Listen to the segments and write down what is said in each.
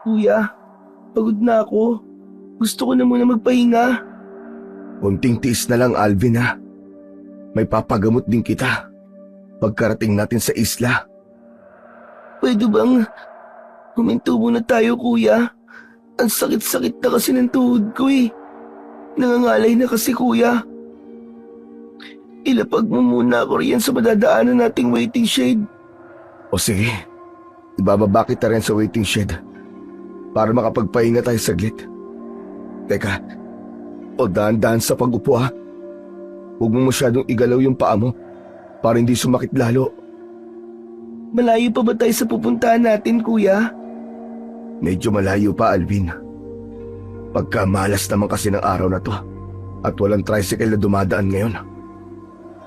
Kuya, pagod na ako. Gusto ko na muna magpahinga. Unting tiis na lang, Alvin, ha. May papagamot din kita pagkarating natin sa isla. Pwede bang huminto muna tayo, kuya? Ang sakit-sakit na kasi ng tuhod ko eh. Nangangalay na kasi, kuya. Ilapag mo muna ako riyan sa madadaanan nating waiting shed. O sige, ibababa kita rin sa waiting shed para makapagpahinga tayo saglit. Teka, o dahan-dahan sa pag-upo, ha. Huwag mo masyadong igalaw yung paa mo para hindi sumakit lalo. Malayo pa ba tayo sa pupuntahan natin, kuya? Medyo malayo pa, Alvin. Pagka malas naman kasi ng araw na to at walang tricycle na dumadaan ngayon,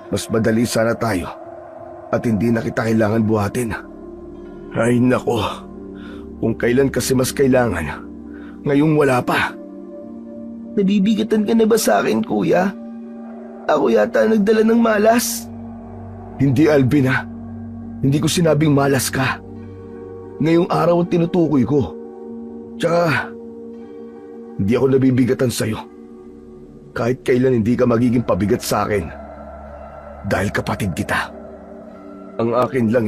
mas madali sana tayo at hindi na kita kailangan buhatin. Ay nako, kung kailan kasi mas kailangan, ngayong wala pa. Nabibigatan ka na ba sa akin, kuya? Ako yata nagdala ng malas. Hindi, Alvin, ha. Hindi ko sinabing malas ka. Ngayong araw ang tinutukoy ko. Tsaka, hindi ako nabibigatan sa'yo. Kahit kailan hindi ka magiging pabigat sa akin. Dahil kapatid kita. Ang akin lang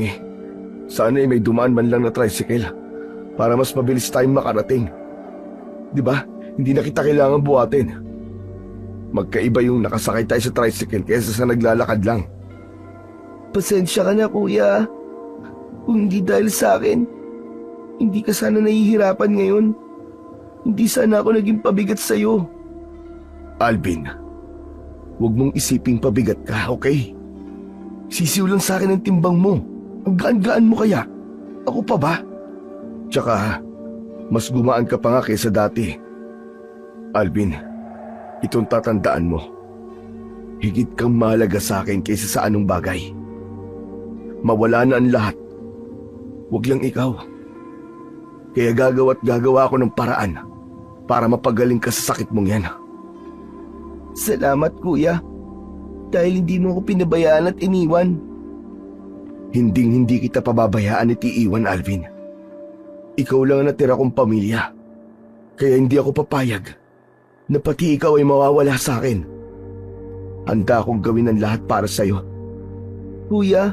sana may dumaan man lang na tricycle para mas mabilis tayong makarating. Di ba? Hindi na kita kailangan buhatin. Magkaiba yung nakasakay tayo sa tricycle kaysa sa naglalakad lang. Pasensya ka na, kuya. Kung hindi dahil sa akin, hindi ka sana nahihirapan ngayon. Hindi sana ako naging pabigat sa'yo. Alvin, huwag mong isiping pabigat ka, okay? Sisiw lang sa akin ang timbang mo. Ang gaan-gaan mo kaya. Ako pa ba? Tsaka, mas gumaan ka pa nga kaysa dati. Alvin, itong tatandaan mo. Higit kang mahalaga sa akin kaysa sa anong bagay. Mawala na ang lahat. Huwag lang ikaw. Kaya gagawa ako ng paraan para mapagaling ka sa sakit mong yan. Salamat, kuya. Dahil hindi mo ako pinabayaan at iniwan. Hindi kita pababayaan at iiwan, Alvin. Ikaw lang ang natira kong pamilya. Kaya hindi ako papayag na pati ikaw ay mawawala sa akin. Handa akong gawin ang lahat para sa'yo. Kuya,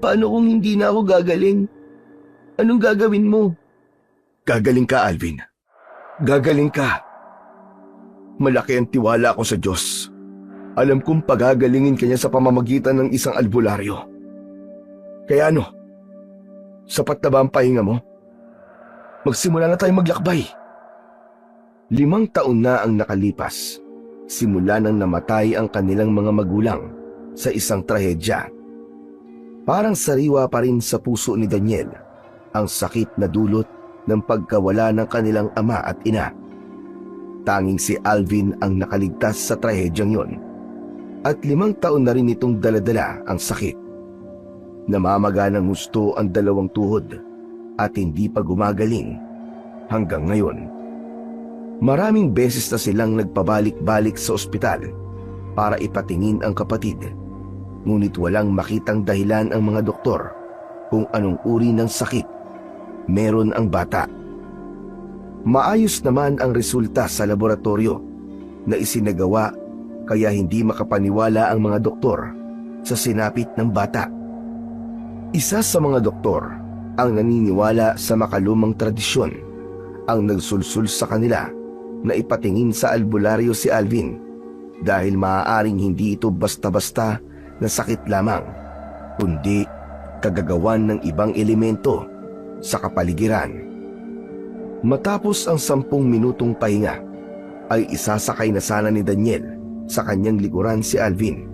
paano kung hindi na ako gagaling? Anong gagawin mo? Gagaling ka, Alvin. Gagaling ka. Malaki ang tiwala ko sa Diyos. Alam kong pagagalingin ka niya sa pamamagitan ng isang albularyo. Kaya ano? Sapat na ba ang pahinga mo? Magsimula na tayong maglakbay. 5 taon na ang nakalipas. Simula nang namatay ang kanilang mga magulang sa isang trahedya. Parang sariwa pa rin sa puso ni Daniel ang sakit na dulot ng pagkawala ng kanilang ama at ina. Tanging si Alvin ang nakaligtas sa trahedyang yon. At 5 taon na rin itong daladala ang sakit. Namamaga ng husto ang 2 tuhod at hindi pa gumagaling hanggang ngayon. Maraming beses na silang nagpabalik-balik sa ospital para ipatingin ang kapatid. Ngunit walang makitang dahilan ang mga doktor kung anong uri ng sakit meron ang bata. Maayos naman ang resulta sa laboratorio na isinagawa kaya hindi makapaniwala ang mga doktor sa sinapit ng bata. Isa sa mga doktor ang naniniwala sa makalumang tradisyon ang nagsulsul sa kanila na ipatingin sa albularyo si Alvin dahil maaaring hindi ito basta-basta na sakit lamang, kundi kagagawan ng ibang elemento sa kapaligiran. Matapos ang 10 minutong pahinga, ay isasakay na sana ni Daniel sa kanyang likuran si Alvin.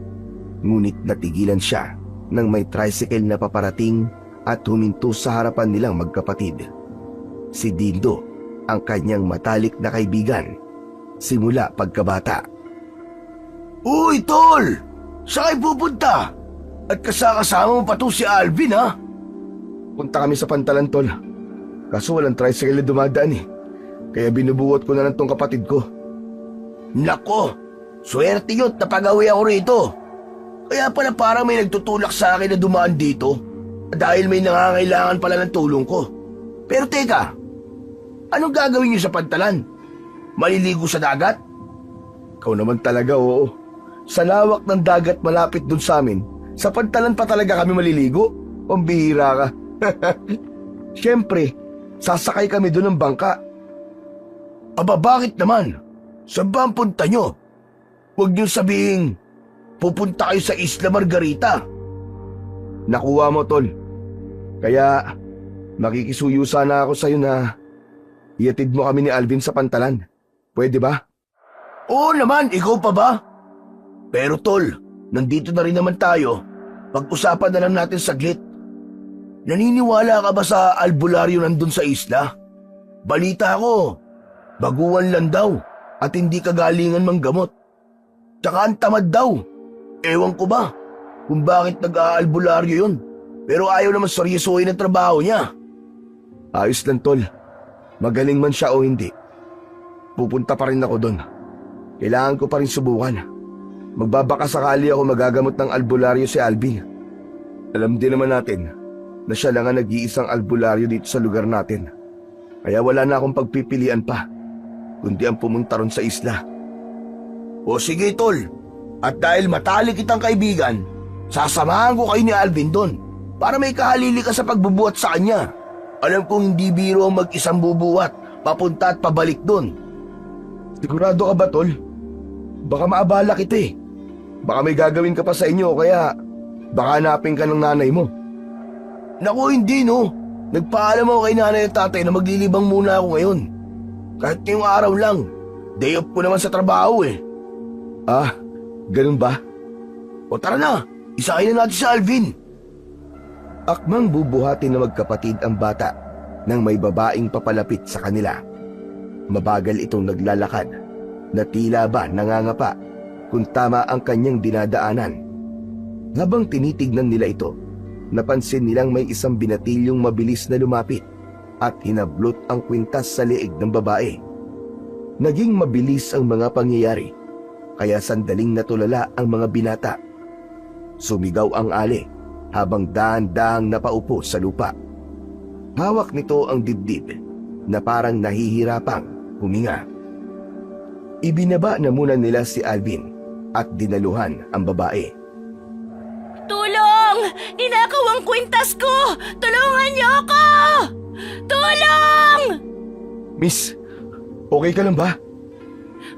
Ngunit natigilan siya nang may tricycle na paparating at huminto sa harapan nilang magkapatid. Si Dindo, ang kanyang matalik na kaibigan, simula pagkabata. "Uy, tol! Saan kayo pupunta? At kasama mo pa to si Alvin, ha?" "Punta kami sa Pantalan, tol. Kaso walang tricycle na dumadaan Kaya binubuhat ko na lang tong kapatid ko." "Nako! Swerte yun, napagawi ako rito. Kaya pala parang may nagtutulak sa akin na dumaan dito dahil may nangangailangan pala ng tulong ko. Pero teka, Anong gagawin niyo sa pantalan? Maliligo sa dagat? Ikaw naman talaga, oo. Sa lawak ng dagat malapit dun sa amin, sa pantalan pa talaga kami maliligo? Pambihira ka. Siyempre, sasakay kami dun ng bangka. Aba, bakit naman? Saan ba ang punta nyo? Huwag nyo sabihin, pupunta kayo sa Isla Margarita. Nakuha mo, Tol. Kaya, makikisuyo sana ako sa'yo na iatid mo kami ni Alvin sa pantalan. Pwede ba? Oo naman, ikaw pa ba? Pero Tol, nandito na rin naman tayo. Pag-usapan na lang natin saglit. Naniniwala ka ba sa albularyo nandun sa isla? Balita ko, baguhan lang daw at hindi kagalingan manggamot. Tsaka ang tamad daw. Ewan ko ba kung bakit nag-aalbularyo yun. Pero ayaw naman seryosohin ang trabaho niya. Ayos lang, Tol. Magaling man siya o hindi. Pupunta pa rin ako doon. Kailangan ko pa rin subukan. Magbabaka sakali ako magagamot ng albularyo si Alvin. Alam din naman natin na siya lang ang nag-iisang albularyo dito sa lugar natin. Kaya wala na akong pagpipilian pa, kundi ang pumunta ron sa isla. O sige, Tol. At dahil matalik kitang kaibigan, sasamahan ko kayo ni Alvin doon para may kahalili ka sa pagbubuhat sa kanya. Alam kong hindi biro ang mag-isang bubuhat, papunta at pabalik doon. Sigurado ka ba, Tol? Baka maabala kita eh. Baka may gagawin ka pa sa inyo, kaya baka hanapin ka ng nanay mo. Naku, hindi no. Nagpaalam ako kay nanay at tatay na maglilibang muna ako ngayon. Kahit ngayong araw lang. Day off ko naman sa trabaho eh. Ah, ganun ba? O tara na, isahin na natin si Alvin. Akmang bubuhatin na magkapatid ang bata nang may babaeng papalapit sa kanila. Mabagal itong naglalakad na tila ba nangangapa kung tama ang kanyang dinadaanan. Habang tinitignan nila ito, napansin nilang may isang binatilyong mabilis na lumapit at hinablot ang kwintas sa leeg ng babae. Naging mabilis ang mga pangyayari, kaya sandaling natulala ang mga binata. Sumigaw ang ali habang dahan-dahang napaupo sa lupa. Hawak nito ang dibdib na parang nahihirapang huminga. Ibinaba na muna nila si Alvin at dinaluhan ang babae. Tulong! Ninakaw ang kwintas ko! Tulungan niyo ako! Tulong! Miss, okay ka lang ba?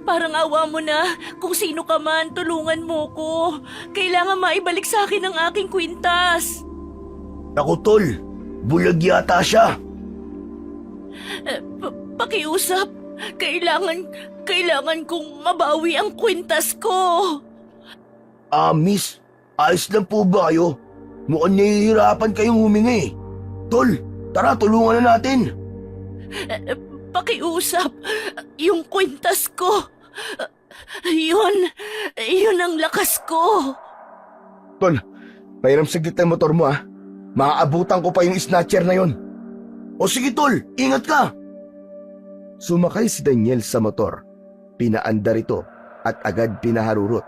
Parang awa mo na. Kung sino ka man, tulungan mo ko. Kailangan maibalik sa akin ang aking kwintas. Naku, Tol, bulag yata siya. Pakiusap. Kailangan kong mabawi ang kwintas ko. Miss, ayos lang po ba kayo? Mukhang nahihirapan kayong humingi. Tol, tara tulungan na natin. Pakiusap. Yung kwintas ko. Yun ang lakas ko. Tol, pahiram saglit ang motor mo ah. Maaabutan ko pa yung snatcher na yon. O sige, Tol, ingat ka. Sumakay si Daniel sa motor. Pinaandar ito at agad pinaharurot.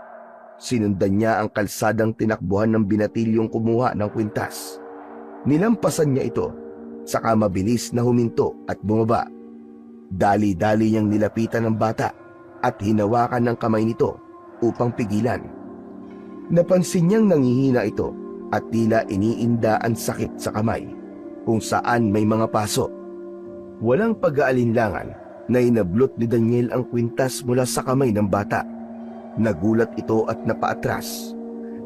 Sinundan niya ang kalsadang tinakbuhan ng binatilyong kumuha ng kwintas. Nilampasan niya ito, saka mabilis na huminto at bumaba. Dali-dali niyang nilapitan ng bata at hinawakan ng kamay nito upang pigilan. Napansin niyang nangihina ito at tila iniinda ang sakit sa kamay kung saan may mga paso. Walang pag-aalinlangan na inablot ni Daniel ang kwintas mula sa kamay ng bata. Nagulat ito at napaatras.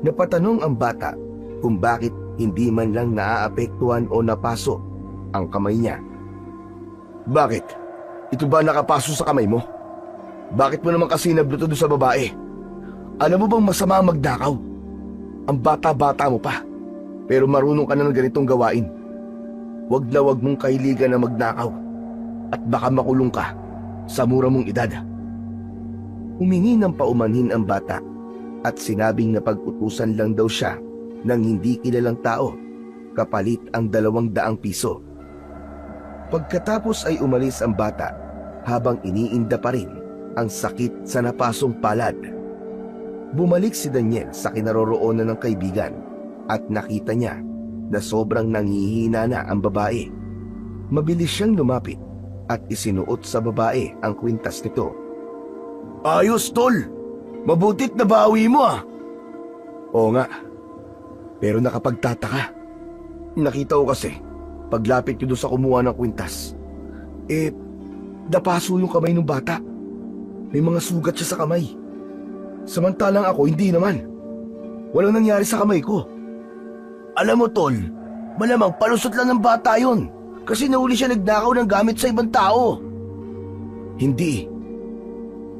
Napatanong ang bata kung bakit hindi man lang naaapektuhan o napaso ang kamay niya. Bakit? Ito ba nakapaso sa kamay mo? Bakit mo naman kasi nablot doon sa babae? Alam mo bang masama ang magnakaw? Ang bata-bata mo pa, pero marunong ka na ng ganitong gawain. Wag na wag mong kahiligan na magnakaw at baka makulong ka sa mura mong edad. Humingi ng paumanhin ang bata at sinabing na pag-utusan lang daw siya ng hindi kilalang tao kapalit ang 200 piso. Pagkatapos ay umalis ang bata habang iniinda pa rin ang sakit sa napasong palad. Bumalik si Daniel sa kinaroroonan ng kaibigan at nakita niya na sobrang nanghihina na ang babae. Mabilis siyang lumapit at isinuot sa babae ang kwintas nito. Ayos, tol! Mabutit na bawi mo ah! Oo nga, pero nakapagtataka. Nakita ko kasi, paglapit ko doon sa kumuha ng kwintas, napaso yung kamay ng bata. May mga sugat siya sa kamay. Samantalang ako, hindi naman. Walang nangyari sa kamay ko. Alam mo, tol, malamang palusot lang ng bata yon. Kasi nahuli siya nagnakaw ng gamit sa ibang tao. Hindi.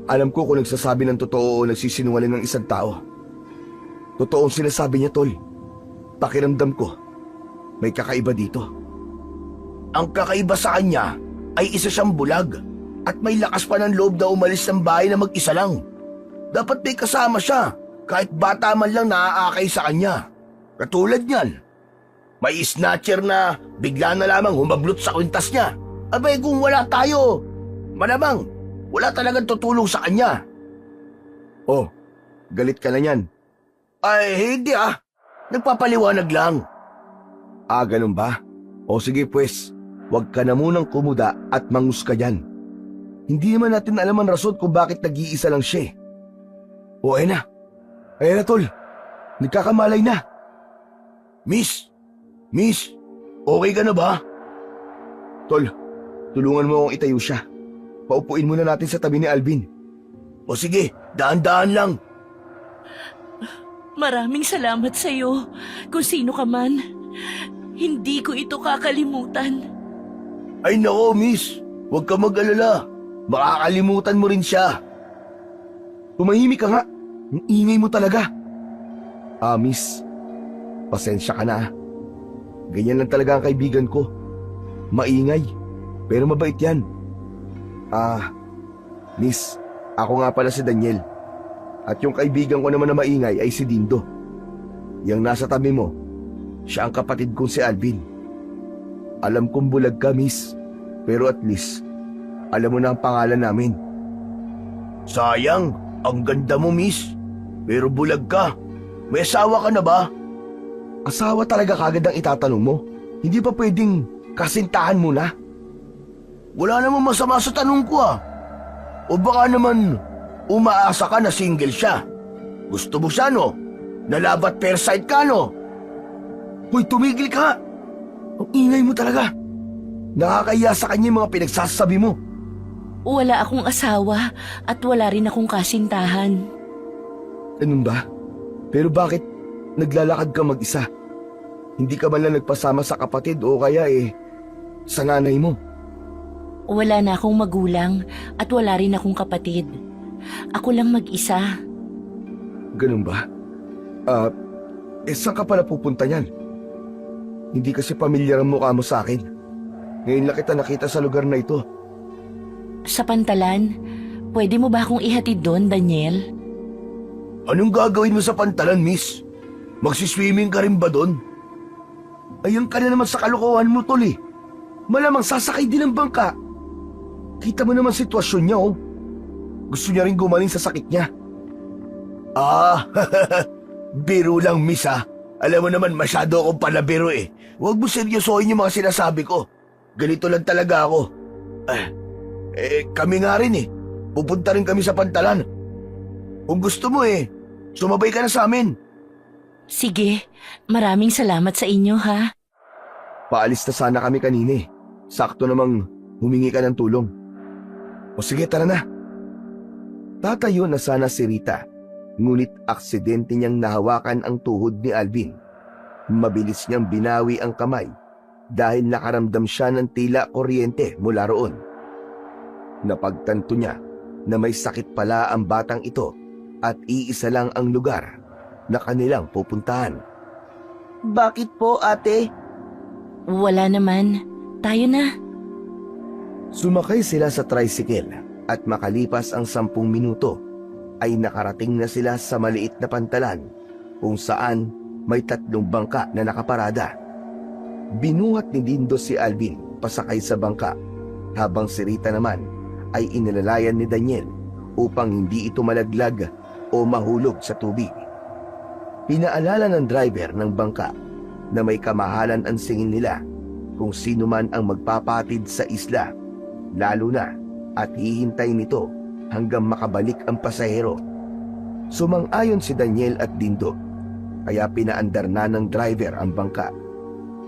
Alam ko kung nagsasabi ng totoo o nagsisinungaling ng isang tao. Totoo ang sinasabi niya, tol. Pakiramdam ko, may kakaiba dito. Ang kakaiba sa kanya ay isa siyang bulag at may lakas pa ng loob na umalis ng bahay na mag-isa lang. Dapat may kasama siya, kahit bata man lang naaakay sa kanya. Katulad niyan, may snatcher na bigla na lamang humablot sa kwintas niya. Abay kung wala tayo, malamang wala talagang tutulong sa kanya. Oh, galit ka na yan. Ay, hindi ah. Nagpapaliwanag lang. Ah, ganun ba? O sige pues, huwag ka na munang kumuda at mangus ka dyan. Hindi naman natin alam ang rason kung bakit nag-iisa lang siya. O ayun na. Ayun na tol. Nagkakamalay na. Miss, okay ka na ba? Tol, tulungan mo akong itayo siya. Paupuin muna natin sa tabi ni Alvin. O sige, daan-daan lang. Maraming salamat sa iyo. Kung sino ka man, hindi ko ito kakalimutan. Ay nako, miss. Huwag ka mag-alala. Makakalimutan mo rin siya. Tumahimik ka nga. Ang ingay mo talaga. Ah, miss. Pasensya ka na. Ganyan lang talaga ang kaibigan ko. Maingay. Pero mabait yan. Ah, miss. Ako nga pala si Daniel. At yung kaibigan ko naman na maingay ay si Dindo. Yang nasa tabi mo, siya ang kapatid kong si Alvin. Alam kong bulag ka, miss. Pero at least, alam mo na ang pangalan namin. Sayang, ang ganda mo, miss. Pero bulag ka. May asawa ka na ba? Asawa talaga kagad ang itatanong mo? Hindi pa pwedeng kasintahan mo na? Wala namang masama sa tanong ko ah. O baka naman umaasa ka na single siya. Gusto mo siya, no? Nalabat pair side ka, no? Hoy, tumigil ka! Ang ingay mo talaga. Nakakaya sa kanya yung mga pinagsasabi mo. Wala akong asawa at wala rin akong kasintahan. Ganun ba? Pero bakit naglalakad ka mag-isa? Hindi ka man lang nagpasama sa kapatid o kaya sa nanay mo? Wala na akong magulang at wala rin akong kapatid. Ako lang mag-isa. Ganun ba? Saan ka pala pupunta niyan? Hindi kasi pamilyar ang mukha mo sa akin. Ngayon lang kita nakita sa lugar na ito. Sa Pantalan, pwede mo ba akong ihatid doon, Daniel? Anong gagawin mo sa Pantalan, miss? Magsiswimming ka rin ba doon? Ayun ka na naman sa kalokohan mo, tol eh. Malamang sasakay din ng bangka. Kita mo naman sitwasyon niya, oh. Gusto niya rin gumaling sa sakit niya. Ah, biro lang, miss ah. Alam mo naman masyado akong palabiro eh. Huwag mo seryosohin yung mga sinasabi ko. Ganito lang talaga ako. Kami nga rin eh. Pupunta rin kami sa Pantalan. Kung gusto mo sumabay ka na sa amin. Sige, maraming salamat sa inyo ha. Paalis na sana kami kanina eh. Sakto namang humingi ka ng tulong. O sige, tara na. Tatayo na sana si Rita, ngunit aksidente niyang nahawakan ang tuhod ni Alvin. Mabilis niyang binawi ang kamay dahil nakaramdam siya ng tila kuryente mula roon. Napagtanto niya na may sakit pala ang batang ito at iisa lang ang lugar na kanilang pupuntahan. Bakit po, ate? Wala naman. Tayo na. Sumakay sila sa tricycle at makalipas ang 10 minuto ay nakarating na sila sa maliit na pantalan kung saan may 3 bangka na nakaparada. Binuhat ni Dindo si Alvin pasakay sa bangka habang si Rita naman ay inilalayan ni Daniel upang hindi ito malaglag o mahulog sa tubig. Pinaalala ng driver ng bangka na may kamahalan ang singil nila kung sino man ang magpapatid sa isla lalo na at hihintay nito hanggang makabalik ang pasahero. Sumang-ayon si Daniel at Dindo, kaya pinaandar na ng driver ang bangka.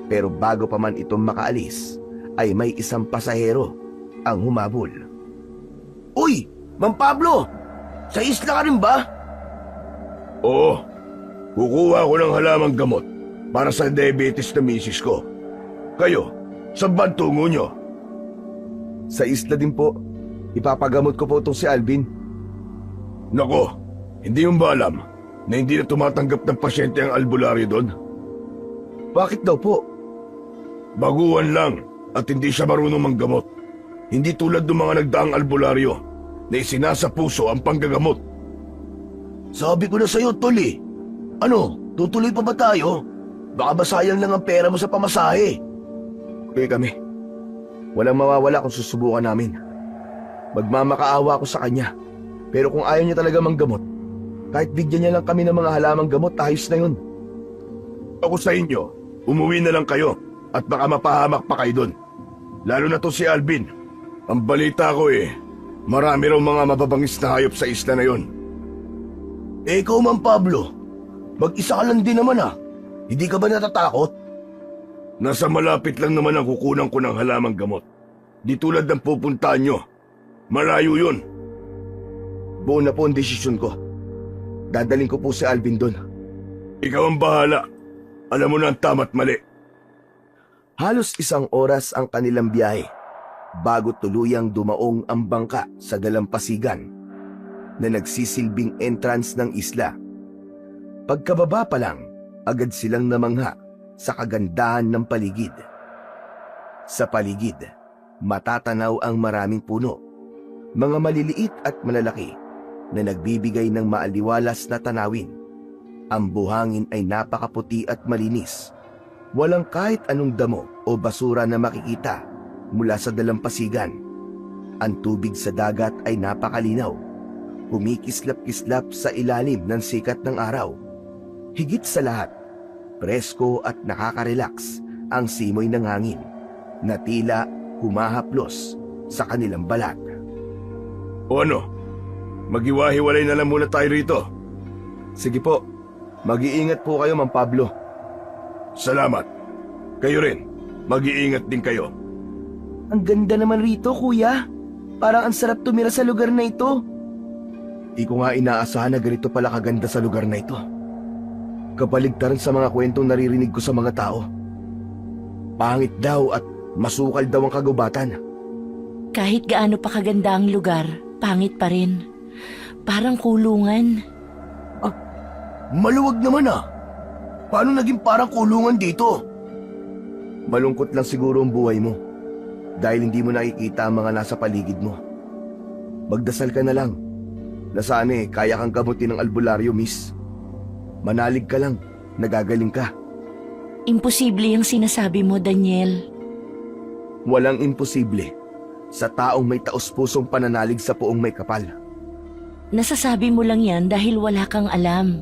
Pero bago pa man itong makaalis, ay may isang pasahero ang humabol. Uy! Mang Pablo! Sa isla ka rin ba? Oo. Kukuha ko ng halamang gamot para sa diabetes na misis ko. Kayo, saan ba ang tungo nyo? Sa isla din po. Ipapagamot ko po itong si Alvin. Nako, hindi mo ba alam na hindi na tumatanggap ng pasyente ang albularyo doon? Bakit daw po? Baguhan lang at hindi siya marunong manggamot. Hindi tulad ng mga nagdaang albularyo na isinasa puso ang panggagamot. Sabi ko na sa'yo, Tol eh. Ano, tutuloy pa ba tayo? Baka ba sayang lang ang pera mo sa pamasahe? Okay kami. Walang mawawala kung susubukan namin. Magmamakaawa ako sa kanya. Pero kung ayaw niya talaga manggamot, kahit bigyan niya lang kami ng mga halamang gamot, ayos na yun. Ako sa inyo, umuwi na lang kayo at baka mapahamak pa kayo doon. Lalo na to si Alvin. Ang balita ko marami raw mga mababangis na hayop sa isla na yon. Ikaw man Pablo, mag-isa ka lang din naman Hindi ka ba natatakot? Nasa malapit lang naman ang kukunan ko ng halamang gamot. Di tulad ng pupuntahan nyo. Malayo yun. Buo na po ang desisyon ko. Dadaling ko po si Alvin doon. Ikaw ang bahala. Alam mo na ang tama't mali. Halos 1 oras ang kanilang biyahe bago tuluyang dumaong ang bangka sa dalampasigan na nagsisilbing entrance ng isla. Pagkababa pa lang, agad silang namangha sa kagandahan ng paligid. Sa paligid, matatanaw ang maraming puno, mga maliliit at malalaki na nagbibigay ng maaliwalas na tanawin. Ang buhangin ay napakaputi at malinis. Walang kahit anong damo o basura na makikita mula sa dalampasigan. Ang tubig sa dagat ay napakalinaw. Kumikislap-kislap sa ilalim ng sikat ng araw. Higit sa lahat, presko at nakaka-relax ang simoy ng hangin na tila humahaplos sa kanilang balat. O ano? Magiwahiwalay na lang muna tayo rito. Sige po. Mag-iingat po kayo, Mang Pablo. Salamat. Kayo rin. Mag-iingat din kayo. Ang ganda naman rito, kuya. Parang ang sarap tumira sa lugar na ito. Di ko nga inaasahan na ganito pala kaganda sa lugar na ito. Kabaligtaran sa mga kwentong naririnig ko sa mga tao. Pangit daw at masukal daw ang kagubatan. Kahit gaano pa kaganda ang lugar, pangit pa rin. Parang kulungan. Maluwag naman Paano naging parang kulungan dito? Malungkot lang siguro ang buhay mo dahil hindi mo nakikita ang mga nasa paligid mo. Magdasal ka na lang na sana kaya kang gamutin ng albularyo, miss. Manalig ka lang, nagagaling ka. Imposible yung sinasabi mo, Daniel. Walang imposible sa taong may taos-pusong pananalig sa puong may kapal. Nasasabi mo lang yan dahil wala kang alam.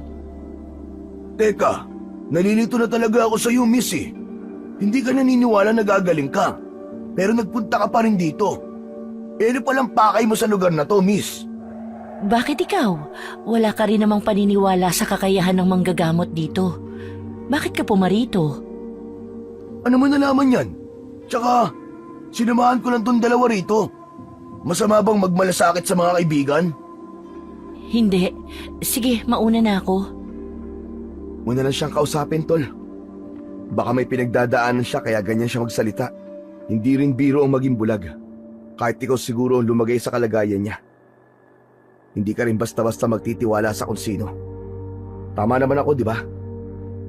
Teka, nalilito na talaga ako sa iyo, miss Hindi ka naniniwala na gagaling ka, pero nagpunta ka pa rin dito. Ano palang pakay mo sa lugar na to, miss? Bakit ikaw? Wala ka rin namang paniniwala sa kakayahan ng manggagamot dito. Bakit ka pumarito? Ano mo nalaman yan? Tsaka, sinamahan ko lang tong dalawa rito. Masama bang magmalasakit sa mga kaibigan? Hindi. Sige, mauna na ako. Muna lang siyang kausapin, tol. Baka may pinagdadaanan siya kaya ganyan siya magsalita. Hindi rin biro ang maging bulag. Kahit ikaw siguro ang lumagay sa kalagayan niya. Hindi ka rin basta-basta magtitiwala sa kung sino. Tama naman ako, di ba?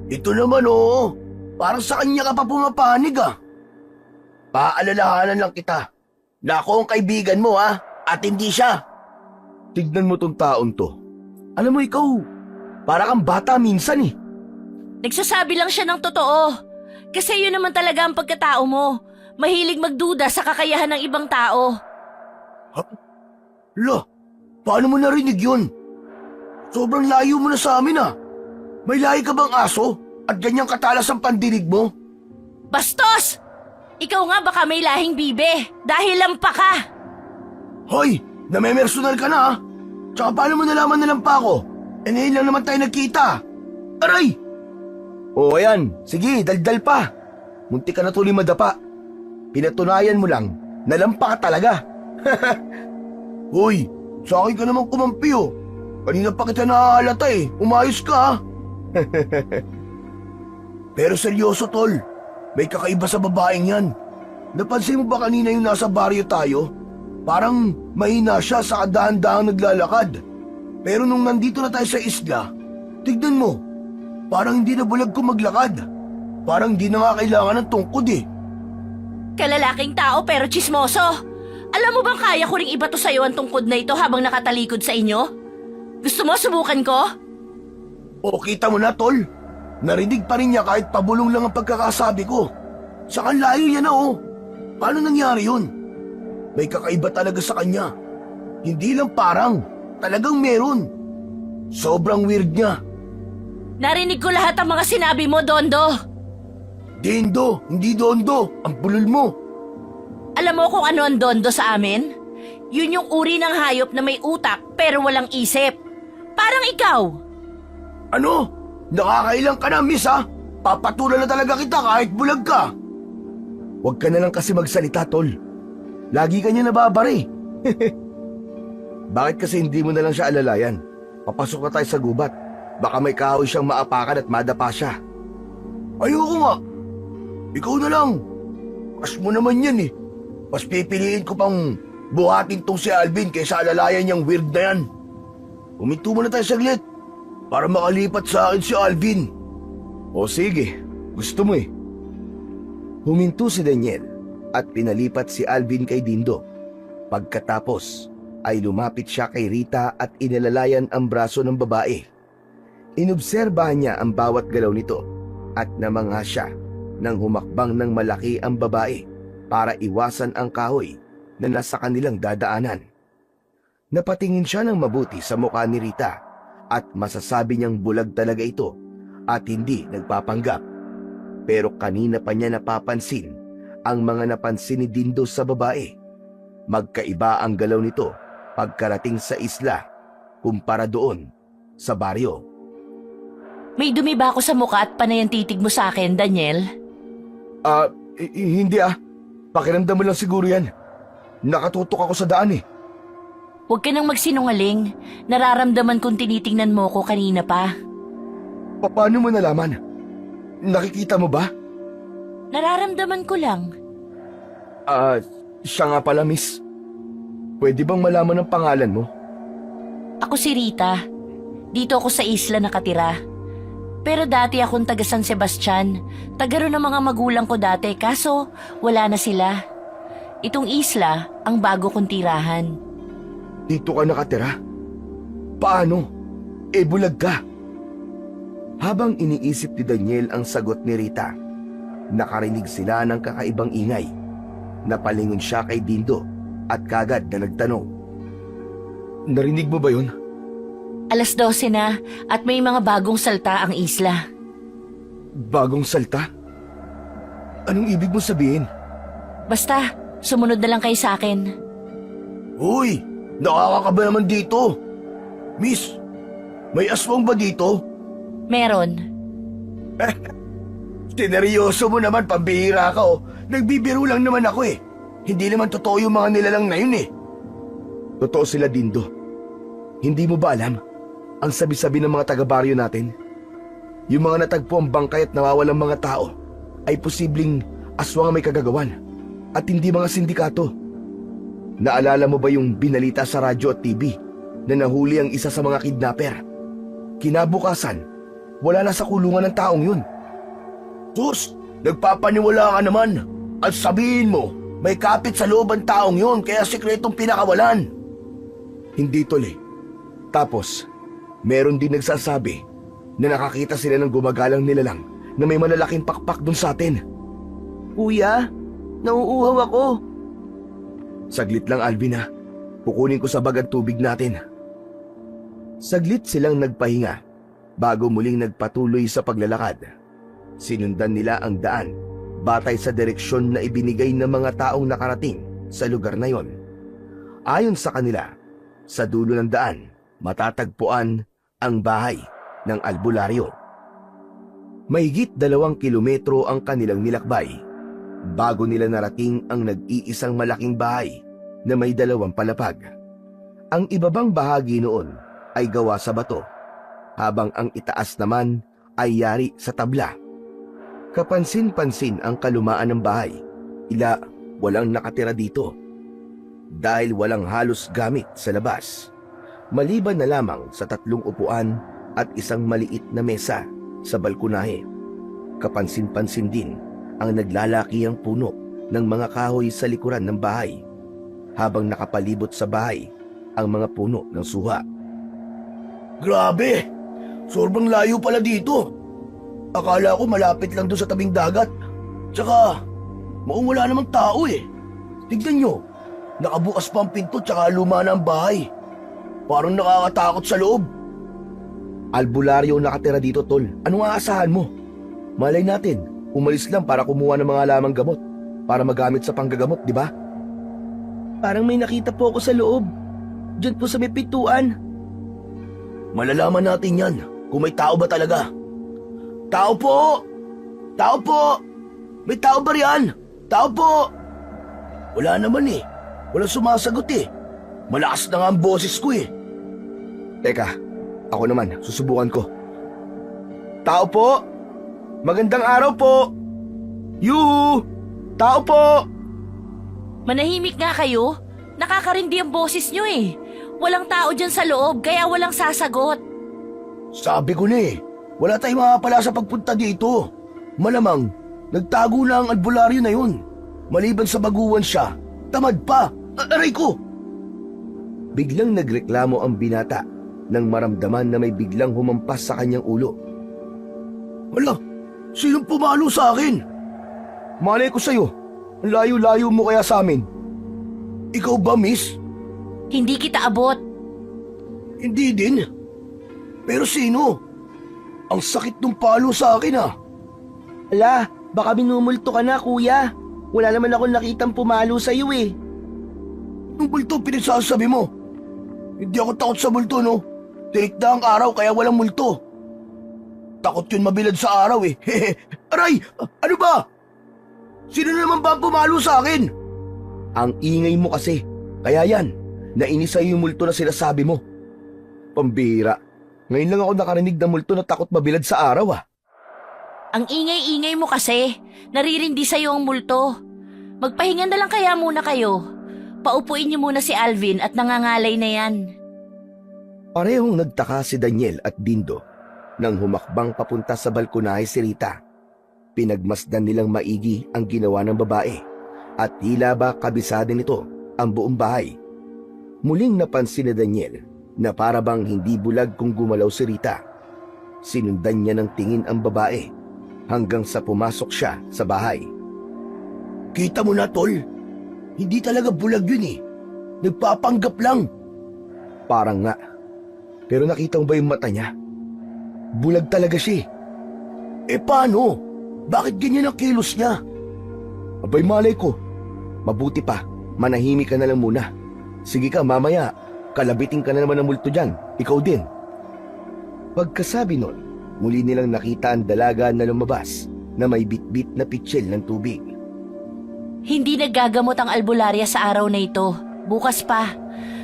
Ito naman parang sa kanya ka pa pumapanig Paalalahanan lang kita na ako ang kaibigan mo at hindi siya. Tignan mo tong taon to. Alam mo ikaw, para kang bata minsan Nagsasabi lang siya ng totoo. Kasi yun naman talaga ang pagkatao mo. Mahilig magduda sa kakayahan ng ibang tao. Paano mo narinig yun? Sobrang layo mo na sa amin May lahi ka bang aso? At ganyang katalas ang pandinig mo? Bastos! Ikaw nga baka may lahing bibe dahil lampa ka. Hoy! Namemersonal ka na ha? Tsaka paano mo nalaman na lang pa ako? Eh ngayon lang naman tayo nagkita. Aray! O ayan, sige, daldal pa. Munti ka na tuloy madapa. Pinatunayan mo lang, nalampa ka talaga. Hoy, sa akin ka naman kumampi oh. Kanina pa kita naaalata eh, umayos ka ha. Pero seryoso tol, may kakaiba sa babaeng yan. Napansin mo ba kanina yung nasa baryo tayo? Parang mahina siya sa kadahan-dahang naglalakad. Pero nung nandito na tayo sa isla, tignan mo, parang hindi na bulag kung maglakad. Parang hindi na nga kailangan ng tungkod eh. Kalalaking tao pero chismoso. Alam mo bang kaya ko ring ibato sa'yo ang tungkod na ito habang nakatalikod sa inyo? Gusto mo subukan ko? O kita mo na tol, narinig pa rin niya kahit pabulong lang ang pagkakasabi ko. Saka layo niya na oh. Paano nangyari yun? May kakaiba talaga sa kanya. Hindi lang parang, talagang meron. Sobrang weird niya. Narinig ko lahat ang mga sinabi mo, Dondo. Dindo, hindi Dondo, ang bulol mo. Alam mo kung ano ang Dondo sa amin? Yun yung uri ng hayop na may utak pero walang isip. Parang ikaw. Ano? Nakakailang ka na, miss ha? Papatulan na talaga kita kahit bulag ka. Huwag ka na lang kasi magsalita, tol. Lagi ka niya nababari. Bakit kasi hindi mo na lang siya alalayan? Papasok na tayo sa gubat. Baka may kahoy siyang maapakan at madapa siya. Ayoko nga. Ikaw na lang. As mo naman yan eh. Mas pipiliin ko pang buhatin tong si Alvin kaysa alalayan niyang weird na yan. Huminto mo na tayo saglit para makalipat sa akin si Alvin. O sige, gusto mo eh. Huminto si Daniel at pinalipat si Alvin kay Dindo. Pagkatapos ay lumapit siya kay Rita at inalalayan ang braso ng babae. Inobserbahan niya ang bawat galaw nito at namangha siya nang humakbang ng malaki ang babae para iwasan ang kahoy na nasa kanilang dadaanan. Napatingin siya ng mabuti sa mukha ni Rita at masasabi niyang bulag talaga ito at hindi nagpapanggap. Pero kanina pa niya napapansin ang mga napansin ni Dindo sa babae. Magkaiba ang galaw nito pagkarating sa isla kumpara doon sa baryo. May dumi ba ako sa mukha at panay ang titig mo sa akin, Daniel? Hindi ah. Pakiramdam mo lang siguro yan. Nakatutok ako sa daan eh. Huwag ka nang magsinungaling. Nararamdaman kong tinitingnan mo ko kanina pa. Paano mo nalaman? Nakikita mo ba? Nararamdaman ko lang. Siya nga pala, miss. Pwede bang malaman ang pangalan mo? Ako si Rita. Dito ako sa isla nakatira. Pero dati akong taga San Sebastian. Taga ron ang mga magulang ko dati, kaso wala na sila. Itong isla ang bago kong tirahan. Dito ka nakatira? Paano? Bulag ka. Habang iniisip ni Daniel ang sagot ni Rita, nakarinig sila ng kakaibang ingay. Napalingon siya kay Dindo at kagad na nagtanong. Narinig mo ba yun? 12:00 na at may mga bagong salta ang isla. Bagong salta? Anong ibig mo sabihin? Basta, sumunod na lang kayo sa akin. Uy! Nakakakaba naman dito! Miss, may aswang ba dito? Meron. Sineryoso mo naman, pambihira ka oh. Nagbibiro lang naman ako eh. Hindi naman totoo yung mga nilalang na yun eh. Totoo sila, Dindo. Hindi mo ba alam? Ang sabi-sabi ng mga taga-baryo natin, yung mga natagpo ang bangkay at nawawalang mga tao ay posibleng aswang ang may kagagawan at hindi mga sindikato. Naalala mo ba yung binalita sa radyo at TV na nahuli ang isa sa mga kidnapper? Kinabukasan, wala na sa kulungan ng taong yun. Sus, nagpapaniwala ka naman at sabihin mo may kapit sa loob ang taong yun kaya sikretong pinakawalan. Hindi tuloy. Tapos, meron din nagsasabi na nakakita sila ng gumagalang nilalang na may malalaking pakpak dun sa atin. Kuya, nauuhaw ako. Saglit lang, Alvin ha. Kukunin ko sa bag ang tubig natin. Saglit silang nagpahinga bago muling nagpatuloy sa paglalakad. Sinundan nila ang daan batay sa direksyon na ibinigay ng mga taong nakarating sa lugar na yon. Ayon sa kanila, sa dulo ng daan, matatagpuan ang bahay ng albularyo. Mahigit 2 kilometro ang kanilang nilakbay bago nila narating ang nag-iisang malaking bahay na may 2 palapag. Ang ibabang bahagi noon ay gawa sa bato, habang ang itaas naman ay yari sa tabla. Kapansin-pansin ang kalumaan ng bahay, ila walang nakatira dito dahil walang halos gamit sa labas, maliban na lamang sa 3 upuan at isang maliit na mesa sa balkonahe. Kapansin-pansin din ang naglalakihang puno ng mga kahoy sa likuran ng bahay, habang nakapalibot sa bahay ang mga puno ng suha. Grabe! Sobrang layo pala dito. Akala ko malapit lang doon sa tabing dagat. Tsaka, mukhang wala namang tao eh. Tignan nyo, nakabukas pa ang pinto tsaka luma na ang bahay. Parang nakakatakot sa loob. Albularyo nakatira dito, tol. Anong aasahan mo? Malay natin, umalis lang para kumuha ng mga lamang gamot para magamit sa panggagamot, di ba? Parang may nakita po ako sa loob. Diyan po sa may pintuan. Malalaman natin yan kung may tao ba talaga. Tao po! Tao po! May tao ba riyan? Tao po! Wala naman eh. Walang sumasagot eh. Malakas na nga ang boses ko eh. Teka, ako naman, susubukan ko. Tao po! Magandang araw po! Yuhu! Tao po! Manahimik nga kayo. Nakakarindi ang boses nyo eh. Walang tao dyan sa loob, kaya walang sasagot. Sabi ko na eh, wala tayong makapala sa pagpunta dito. Malamang, nagtago na ang albularyo na yun. Maliban sa baguhan siya, tamad pa. Aray ko! Biglang nagreklamo ang binata nang maramdaman na may biglang humampas sa kanyang ulo. Hala, sinong pumalo sa akin? Malay ko sa'yo, ang layo-layo mo kaya sa amin. Ikaw ba, miss? Hindi kita abot. Hindi din. Pero sino? Ang sakit ng palo sa akin ah. Ala, baka minumulto ka na, kuya. Wala naman akong nakitang pumalo sa'yo eh. Yung multo pinagsasabi mo? Hindi ako takot sa multo, no? Tirik na ang araw kaya walang multo. Takot yun mabilad sa araw eh. Aray! Ano ba? Sino na naman ba ang pumalo sa akin? Ang ingay mo kasi. Kaya yan, nainis sa'yo yung multo na sinasabi mo. Pambira. Ngayon lang ako nakarinig ng multo na takot mabilad sa araw ah. Ang ingay-ingay mo kasi. Naririndi sa'yo ang multo. Magpahinga na lang kaya muna kayo. Paupuin niyo muna si Alvin at nangangalay na yan. Parehong nagtaka si Daniel at Dindo nang humakbang papunta sa balkonahe si Rita. Pinagmasdan nilang maigi ang ginawa ng babae at tila ba kabisado nito ang buong bahay. Muling napansin ni Daniel na para bang hindi bulag kung gumalaw si Rita. Sinundan niya ng tingin ang babae hanggang sa pumasok siya sa bahay. Kita mo na, tol. Hindi talaga bulag yun eh. Nagpapanggap lang. Parang nga. Pero nakita mo ba yung mata niya? Bulag talaga siya. Eh paano? Bakit ganyan ang kilos niya? Abay malay ko. Mabuti pa, manahimik ka na lang muna. Sige ka, mamaya, kalabitin ka na naman ng multo dyan. Ikaw din. Pagkasabi nun, muli nilang nakita ang dalaga na lumabas na may bitbit na pitsil ng tubig. Hindi naggagamot ang albularya sa araw na ito. Bukas pa.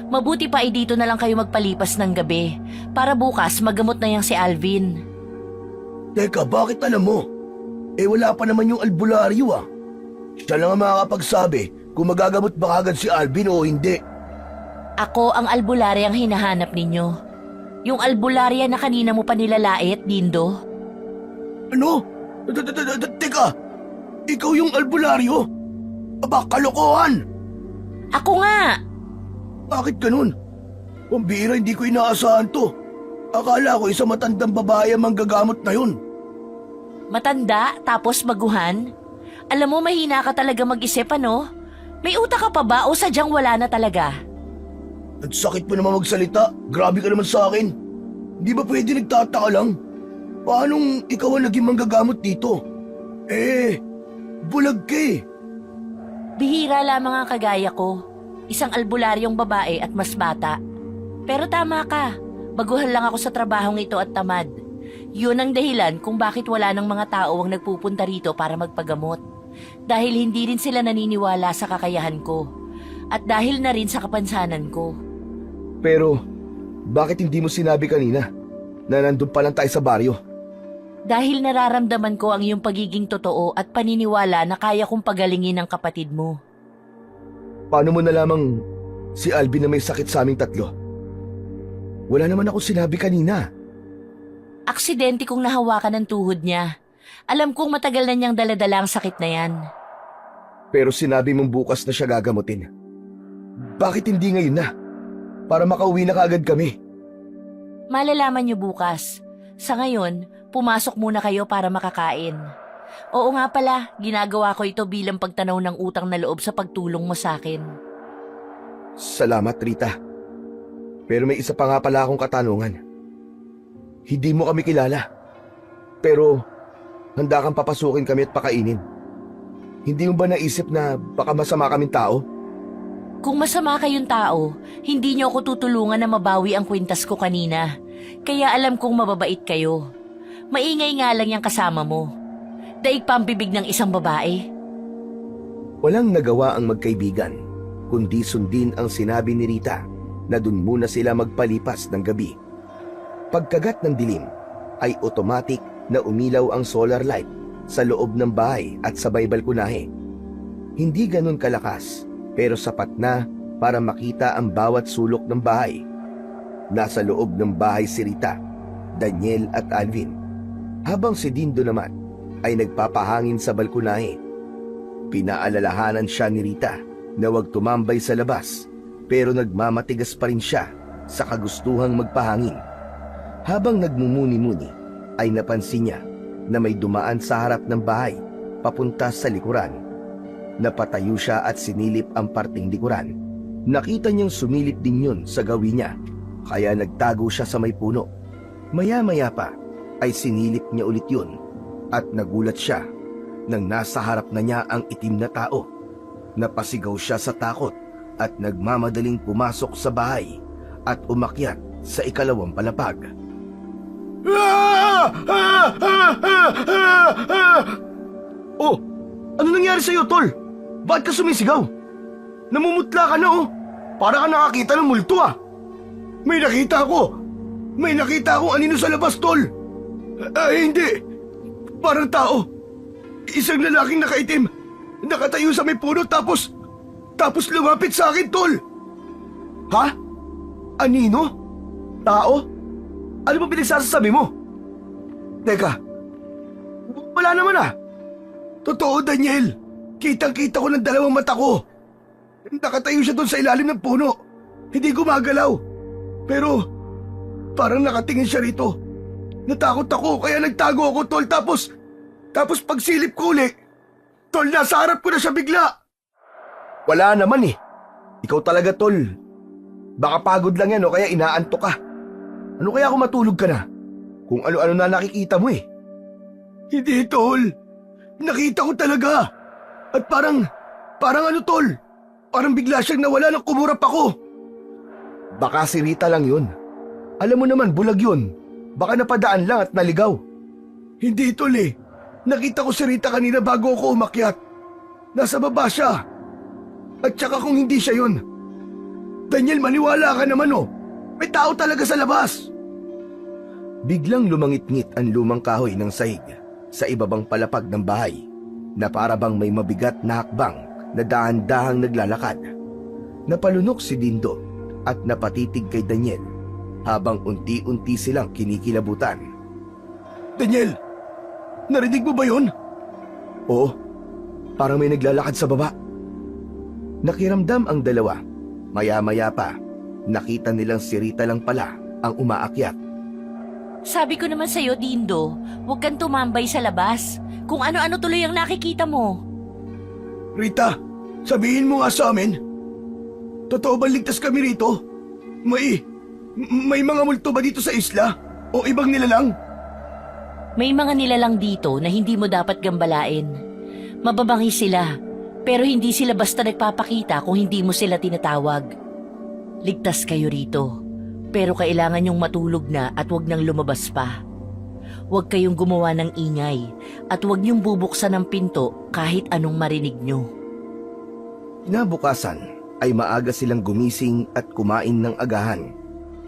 Mabuti pa dito na lang kayo magpalipas ng gabi. Para bukas magamot na yang si Alvin. Teka, bakit alam mo? Eh wala pa naman yung albularyo ah. Siya lang ang makakapagsabi kung magagamot ba agad si Alvin o hindi. Ako ang albularya ang hinahanap ninyo. Yung albularya na kanina mo pa nilalait, Dindo. Ano? Teka, ikaw yung albularyo? Aba, kalokohan! Ako nga! Bakit ganun? Pambira, hindi ko inaasahan to. Akala ko isang matandang babae ang manggagamot na yun. Matanda tapos baguhan? Alam mo, mahina ka talaga mag-isip, ano? May utak ka pa ba o sadyang wala na talaga? Ang sakit mo naman magsalita. Grabe ka naman sa akin. Di ba pwede nagtataka lang? Paanong ikaw ang naging manggagamot dito? Eh, Bulag ka eh. Bihira lamang ang kagaya ko. Isang albularyong babae at mas bata. Pero tama ka, baguhan lang ako sa trabahong ito at tamad. Yun ang dahilan kung bakit wala ng mga tao ang nagpupunta rito para magpagamot. Dahil hindi rin sila naniniwala sa kakayahan ko. At dahil na rin sa kapansanan ko. Pero, bakit hindi mo sinabi kanina na nandun pa lang tayo sa baryo? Dahil nararamdaman ko ang iyong pagiging totoo at paniniwala na kaya kong pagalingin ang kapatid mo. Paano mo nalamang si Alvin na may sakit sa aming tatlo? Wala naman ako sinabi kanina. Aksidente kong nahawakan ng tuhod niya. Alam kong matagal na niyang daladala ang sakit na yan. Pero sinabi mong bukas na siya gagamutin. Bakit hindi ngayon na? Para makauwi na kaagad kami. Malalaman niyo bukas. Sa ngayon, pumasok muna kayo para makakain. Oo nga pala, ginagawa ko ito bilang pagtanaw ng utang na loob sa pagtulong mo sa akin. Salamat, Rita. Pero may isa pa nga pala akong katanungan. Hindi mo kami kilala. Pero handa kang papasukin kami at pakainin. Hindi mo ba naisip na baka masama kaming tao? Kung masama kayong tao, hindi niyo ako tutulungan na mabawi ang kwintas ko kanina. Kaya alam kong mababait kayo. Maingay nga lang yung kasama mo. Daig pa ang bibig ng isang babae. Walang nagawa ang magkaibigan, kundi sundin ang sinabi ni Rita na dun muna sila magpalipas ng gabi. Pagkagat ng dilim, ay automatic na umilaw ang solar light sa loob ng bahay at sabay balkonahe. Hindi ganun kalakas, pero sapat na para makita ang bawat sulok ng bahay. Nasa loob ng bahay si Rita, Daniel at Alvin, habang si Dindo naman ay nagpapahangin sa balkonahe. Pinaalalahanan siya ni Rita na huwag tumambay sa labas, pero nagmamatigas pa rin siya sa kagustuhang magpahangin. Habang nagmumuni-muni, ay napansin niya na may dumaan sa harap ng bahay papunta sa likuran. Napatayo siya at sinilip ang parting likuran. Nakita niyang sumilip din yun sa gawin niya, kaya nagtago siya sa may puno. Maya-maya pa ay sinilip niya ulit yun at nagulat siya nang nasa harap na niya ang itim na tao. Napasigaw siya sa takot at nagmamadaling pumasok sa bahay at umakyat sa ikalawang palapag. Oh, ano nangyari sa'yo, Tol? Bakit ka sumisigaw? Namumutla ka na, oh. Para ka nakakita ng multo, ah. May nakita akong anino sa labas, Tol. Hindi. Parang tao. Isang lalaking nakaitim. Nakatayo sa may puno tapos lumapit sa akin, Tol. Ha? Anino? Tao? Ano ba pinagsasabi mo? Teka, wala naman ah. Totoo, Daniel. Kitang-kita ko ng dalawang mata ko. Nakatayo siya doon sa ilalim ng puno. Hindi gumagalaw. Pero parang nakatingin siya rito. Natakot ako kaya nagtago ako, Tol. Tapos pagsilip ko uli, Tol, nasa harap ko na siya bigla. Wala naman eh. Ikaw talaga, Tol. Baka pagod lang yan o kaya inaantok ka. Ano kaya kung matulog ka na? Kung ano-ano na nakikita mo eh. Hindi, Tol. Nakita ko talaga. At parang ano, Tol? Parang bigla siyang nawala nang kumurap ako. Baka si Rita lang yun. Alam mo naman, bulag yun. Baka napadaan lang at naligaw. Hindi, Tol eh. Nakita ko si Rita kanina bago ako umakyat. Nasa baba siya. At saka kung hindi siya yun. Daniel, maniwala ka naman oh. May tao talaga sa labas. Biglang lumangit-ngit ang lumang kahoy ng sahig sa ibabang palapag ng bahay na para bang may mabigat na hakbang na dahan-dahang naglalakad. Napalunok si Dindo at napatitig kay Daniel habang unti-unti silang kinikilabutan. Daniel, narinig mo ba yun? Oo, parang may naglalakad sa baba. Nakiramdam ang dalawa. Maya-maya pa, nakita nilang si Rita lang pala ang umaakyat. Sabi ko naman sa'yo, Dindo, huwag kang tumambay sa labas. Kung ano-ano tuloy ang nakikita mo. Rita, sabihin mo nga sa amin. Totoo ba ligtas kami rito? May mga multo ba dito sa isla? O ibang nilalang? May mga nilalang dito na hindi mo dapat gambalain. Mababangis sila, pero hindi sila basta nagpapakita kung hindi mo sila tinatawag. Ligtas kayo rito, pero kailangan yung matulog na at huwag nang lumabas pa. Huwag kayong gumawa ng ingay at huwag niyong bubuksan ng pinto kahit anong marinig niyo. Kinabukasan ay maaga silang gumising at kumain ng agahan.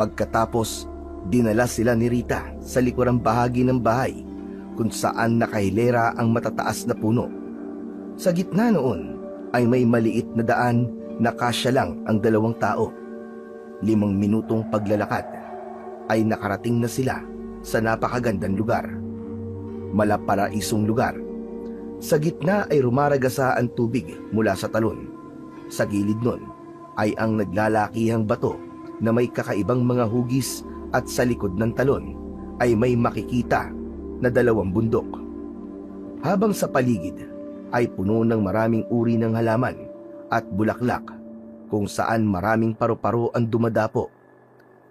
Pagkatapos, dinala sila ni Rita sa likurang bahagi ng bahay kung saan nakahilera ang matataas na puno. Sa gitna noon ay may maliit na daan na kasya lang ang 2 tao. 5 minutong paglalakad ay nakarating na sila sa napakagandang lugar. Malaparaisong lugar. Sa gitna ay rumaragasa ang tubig mula sa talon. Sa gilid nun ay ang naglalakihang bato na may kakaibang mga hugis at sa likod ng talon ay may makikita na 2 bundok. Habang sa paligid ay puno ng maraming uri ng halaman at bulaklak kung saan maraming paru-paro ang dumadapo.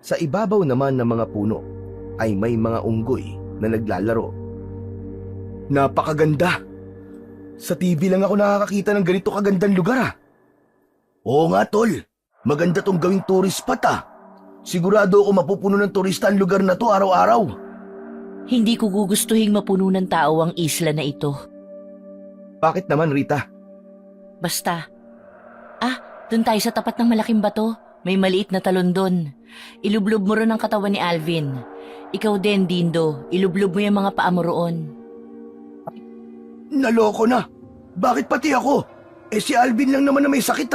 Sa ibabaw naman ng mga puno ay may mga unggoy na naglalaro. Napakaganda! Sa TV lang ako nakakakita ng ganito kagandang lugar. Oo nga tol, maganda tong gawing tourist spot Sigurado ako mapupuno ng turista ang lugar na to araw-araw. Hindi ko gugustuhing mapuno ng tao ang isla na ito. Bakit naman, Rita? Basta. Doon tayo sa tapat ng malaking bato. May maliit na talon doon. Ilublob mo ron ang katawan ni Alvin. Ikaw din, Dindo. Ilublob mo yung mga paa mo roon. Naloko na. Bakit pati ako? Si Alvin lang naman na may sakit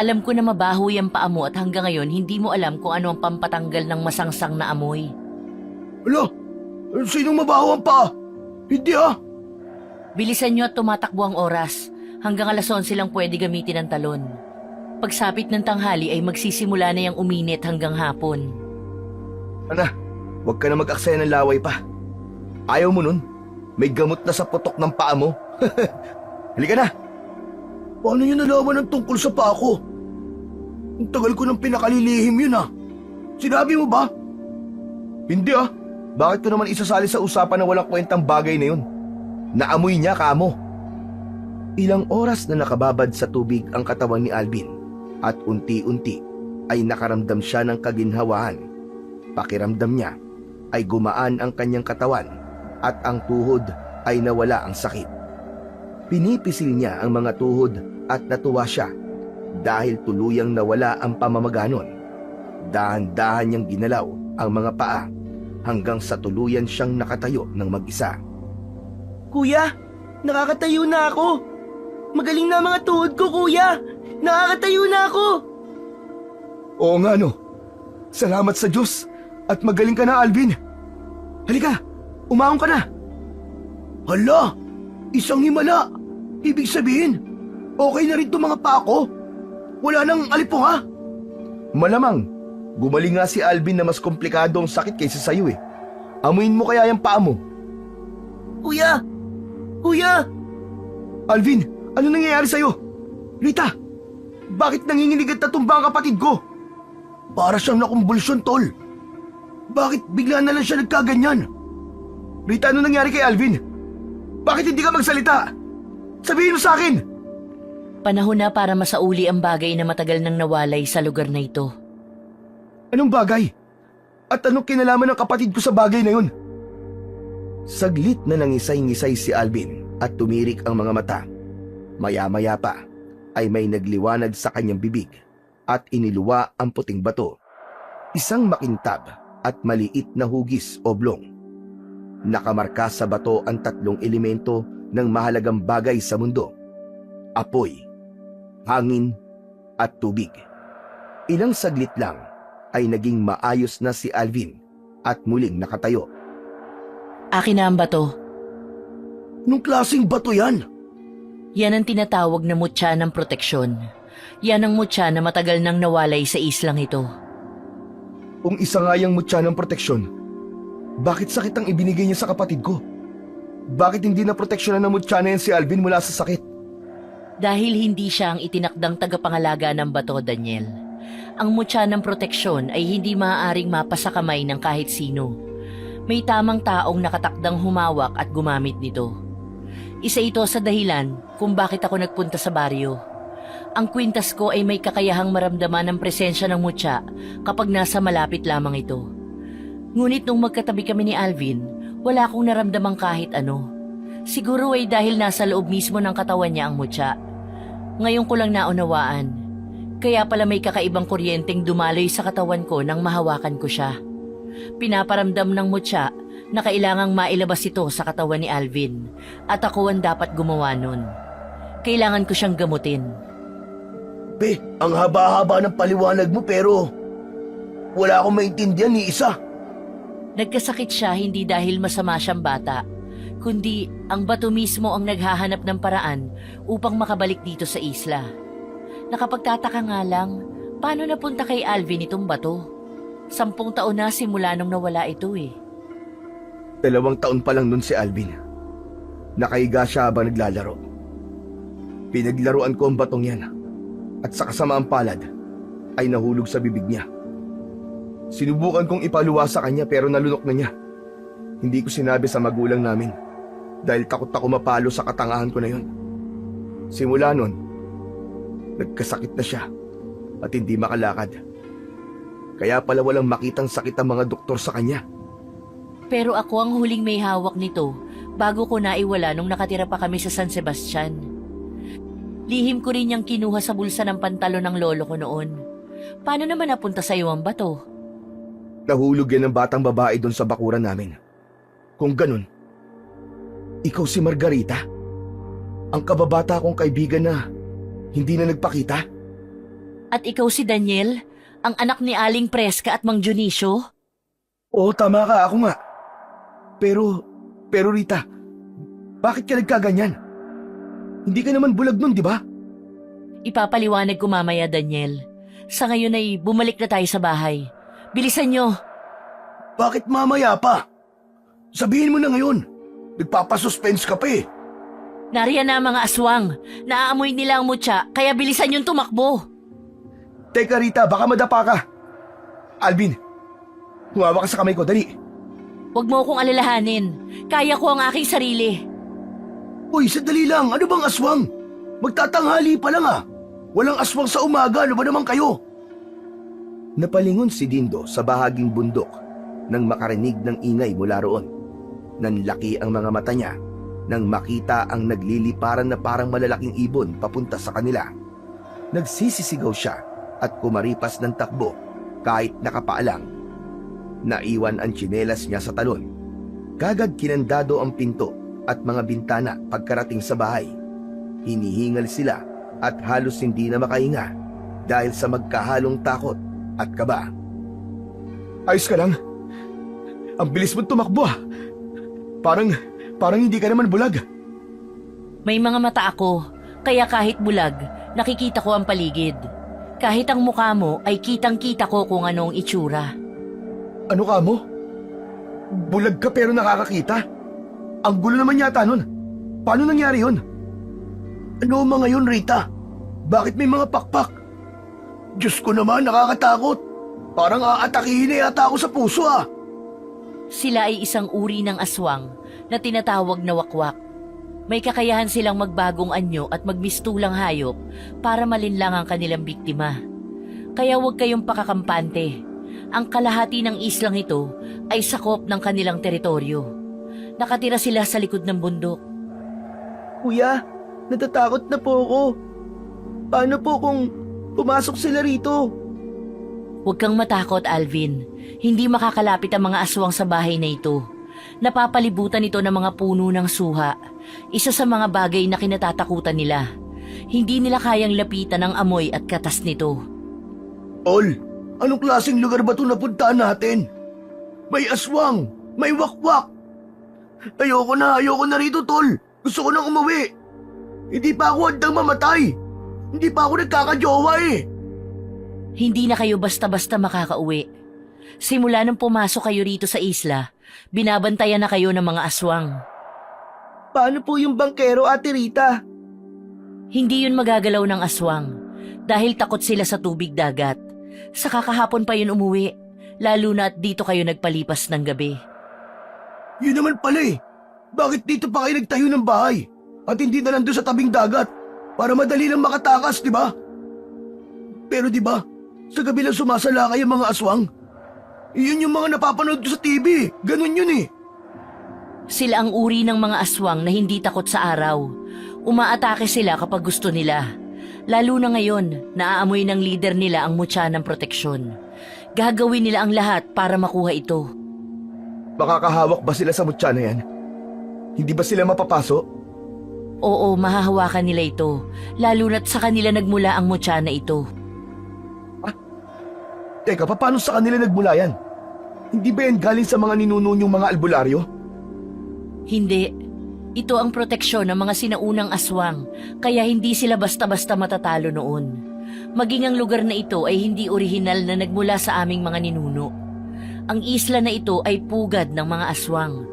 Alam ko na mabaho yung paa mo at hanggang ngayon hindi mo alam kung ano ang pampatanggal ng masangsang na amoy. Alo, sinong mabaho ang paa? Hindi Bilisan nyo at tumatakbo ang oras. Hanggang 11 lang pwede gamitin ang talon. Pagsapit ng tanghali ay magsisimula na yung uminit hanggang hapon. Ana, huwag ka na mag-aksaya ng laway pa. Ayaw mo nun? May gamot na sa putok ng paa mo. Halika na. Paano yun nalaman ang tungkol sa paa ko? Ang tagal ko nang pinakalilihim yun Sinabi mo ba? Hindi Bakit ko naman isasali sa usapan na walang kwentang bagay na yun? Naamoy niya kamo. Ilang oras na nakababad sa tubig ang katawan ni Alvin at unti-unti ay nakaramdam siya ng kaginhawahan. Pakiramdam niya ay gumaan ang kanyang katawan at ang tuhod ay nawala ang sakit. Pinipisil niya ang mga tuhod at natuwa siya dahil tuluyang nawala ang pamamaganon. Dahan-dahan niyang ginalaw ang mga paa hanggang sa tuluyan siyang nakatayo ng mag-isa. Kuya, nakakatayo na ako. Magaling na ang mga tuhod ko, kuya. Nakakatayo na ako. Oo nga no. Salamat sa Diyos at magaling ka na, Alvin. Halika, umaong ka na. Hala, isang himala. Ibig sabihin, okay na rin itong mga paa ko. Wala nang alipo Malamang, gumaling nga si Alvin na mas komplikado ang sakit kaysa sa'yo Amuin mo kaya yung paa mo. Kuya! Kuya! Alvin, ano nangyayari sa'yo? Rita, bakit nanginginig at natumba ang kapatid ko? Para siyang nakumbulsyon, tol. Bakit bigla na lang siya nagkaganyan? Rita, ano nangyari kay Alvin? Bakit hindi ka magsalita? Sabihin mo sa akin! Panahon na para masauli ang bagay na matagal nang nawalay sa lugar na ito. Anong bagay? At anong kinalaman ng kapatid ko sa bagay na yun? Saglit na nangisay-ngisay si Alvin at tumirik ang mga mata. Maya-maya pa ay may nagliwanag sa kanyang bibig at iniluwa ang puting bato. Isang makintab at maliit na hugis oblong. Nakamarka sa bato ang 3 elemento ng mahalagang bagay sa mundo: apoy, hangin, at tubig. Ilang saglit lang ay naging maayos na si Alvin at muling nakatayo. Akin na ang bato. Anong klaseng bato yan? Yan ang tinatawag na mutya ng proteksyon. Yan ang mutya na matagal nang nawalay sa islang ito. Kung isa nga yung mutya ng proteksyon, bakit sakit ang ibinigay niya sa kapatid ko? Bakit hindi na proteksyonan ng mutya na yan si Alvin mula sa sakit? Dahil hindi siya ang itinakdang tagapangalaga ng bato, Daniel. Ang mutya ng proteksyon ay hindi maaaring mapasa kamay ng kahit sino. May tamang taong nakatakdang humawak at gumamit nito. Isa ito sa dahilan kung bakit ako nagpunta sa baryo. Ang kwintas ko ay may kakayahang maramdaman ang presensya ng mutya kapag nasa malapit lamang ito. Ngunit nung magkatabi kami ni Alvin, wala akong naramdamang kahit ano. Siguro ay dahil nasa loob mismo ng katawan niya ang mutya. Ngayon ko lang naunawaan. Kaya pala may kakaibang kuryenteng dumaloy sa katawan ko nang mahawakan ko siya. Pinaparamdam ng mutya na kailangang mailabas ito sa katawan ni Alvin at ako ang dapat gumawa nun. Kailangan ko siyang gamutin. Be, ang haba-haba ng paliwanag mo pero wala akong maintindihan ni isa. Nagkasakit siya hindi dahil masama siyang bata, kundi ang bato mismo ang naghahanap ng paraan upang makabalik dito sa isla. Nakapagtataka nga lang, paano napunta kay Alvin itong bato? 10 taon na simula nung nawala ito eh. 2 taon pa lang nun si Alvin. Nakahiga siya habang naglalaro. Pinaglaruan ko ang batong yan at sa kasamaang palad ay nahulog sa bibig niya. Sinubukan kong ipaluwa sa kanya pero nalunok na niya. Hindi ko sinabi sa magulang namin dahil takot ako mapalo sa katangahan ko na yun. Simula nun, nagkasakit na siya at hindi makalakad. Kaya pala walang makitang sakit ang mga doktor sa kanya. Pero ako ang huling may hawak nito bago ko naiwala nung nakatira pa kami sa San Sebastian. Lihim ko rin niyang kinuha sa bulsa ng pantalon ng lolo ko noon. Paano naman napunta sa iyo ang bato? Nahulog yan ng batang babae doon sa bakuran namin. Kung ganun, ikaw si Margarita? Ang kababata kong kaibigan na hindi na nagpakita? At ikaw si Daniel, ang anak ni Aling Preska at Mang Dionisio? Oo, tama ka, ako nga. Pero Rita, bakit ka nagkaganyan? Hindi ka naman bulag nun, di ba? Ipapaliwanag ko mamaya, Daniel. Sa ngayon ay bumalik na tayo sa bahay. Bilisan nyo! Bakit mamaya pa? Sabihin mo na ngayon. Nagpapasuspense ka pa eh. Nariyan na ang mga aswang. Naaamoy nila ang mutya, kaya bilisan yung tumakbo. Teka Rita, baka madapa ka. Alvin, humawa ka sa kamay ko, dali. Huwag mo akong alalahanin. Kaya ko ang aking sarili. Uy, sandali lang. Ano bang aswang? Magtatanghali pa lang ah. Walang aswang sa umaga. Ano ba naman kayo? Napalingon si Dindo sa bahaging bundok nang makarinig ng ingay mula roon. Nanlaki ang mga mata niya nang makita ang nagliliparan na parang malalaking ibon papunta sa kanila. Nagsisisigaw siya at kumaripas ng takbo kahit nakapaalang. Naiwan ang tsinelas niya sa talon. Kagad kinandado ang pinto at mga bintana pagkarating sa bahay. Hinihingal sila at halos hindi na makahinga dahil sa magkahalong takot at kaba. Ayos ka lang? Ang bilis mo tumakbo ah. Parang hindi ka naman bulag. May mga mata ako, kaya kahit bulag, nakikita ko ang paligid. Kahit ang mukha mo ay kitang-kita ko kung anong itsura. Ano ka mo? Bulag ka pero nakakakita? Ang gulo naman yata nun. Paano nangyari yun? Ano mga yun, Rita? Bakit may mga pakpak? Diyos ko naman, nakakatakot. Parang aatakihin na yata ako sa puso ah. Sila ay isang uri ng aswang na tinatawag na wakwak. May kakayahan silang magbagong anyo at magmistulang hayop para malinlang ang kanilang biktima. Kaya huwag kayong pakakampante. Ang kalahati ng islang ito ay sakop ng kanilang teritoryo. Nakatira sila sa likod ng bundok. Kuya, natatakot na po ako. Paano po kung pumasok sila rito? Huwag kang matakot, Alvin. Hindi makakalapit ang mga aswang sa bahay na ito. Napapalibutan ito ng mga puno ng suha. Isa sa mga bagay na kinatatakutan nila. Hindi nila kayang lapitan ang amoy at katas nito. Ol, anong klaseng lugar ba ito napuntaan natin? May aswang, may wakwak. Ayoko na rito, tol. Gusto ko nang umuwi. Hindi pa ako handang mamatay. Hindi pa ako nagkakajowa eh. Hindi na kayo basta-basta makakauwi. Simula nung pumasok kayo rito sa isla, binabantayan na kayo ng mga aswang. Paano po yung bangkero, Ate Rita? Hindi yun magagalaw ng aswang dahil takot sila sa tubig dagat. Sa kakahapon pa yun umuwi, lalo na at dito kayo nagpalipas ng gabi. Yun naman pala eh. Bakit dito pa kayo nagtayo ng bahay? At hindi na lang doon sa tabing dagat para madali lang makatakas, di ba? Pero di ba, sa gabi lang sumasalakay ang mga aswang? Iyon yung mga napapanood ko sa TV. Ganun yun eh. Sila ang uri ng mga aswang na hindi takot sa araw. Umaatake sila kapag gusto nila. Lalo na ngayon, naaamoy ng leader nila ang mutya ng proteksyon. Gagawin nila ang lahat para makuha ito. Makakahawak ba sila sa mutya na yan? Hindi ba sila mapapaso? Oo, mahahawakan nila ito. Lalo na't sa kanila nagmula ang mutya na ito. Teka, paano sa kanila nagmula yan? Hindi ba yan galing sa mga ninuno niyong mga albularyo? Hindi. Ito ang proteksyon ng mga sinaunang aswang, kaya hindi sila basta-basta matatalo noon. Maging ang lugar na ito ay hindi orihinal na nagmula sa aming mga ninuno. Ang isla na ito ay pugad ng mga aswang.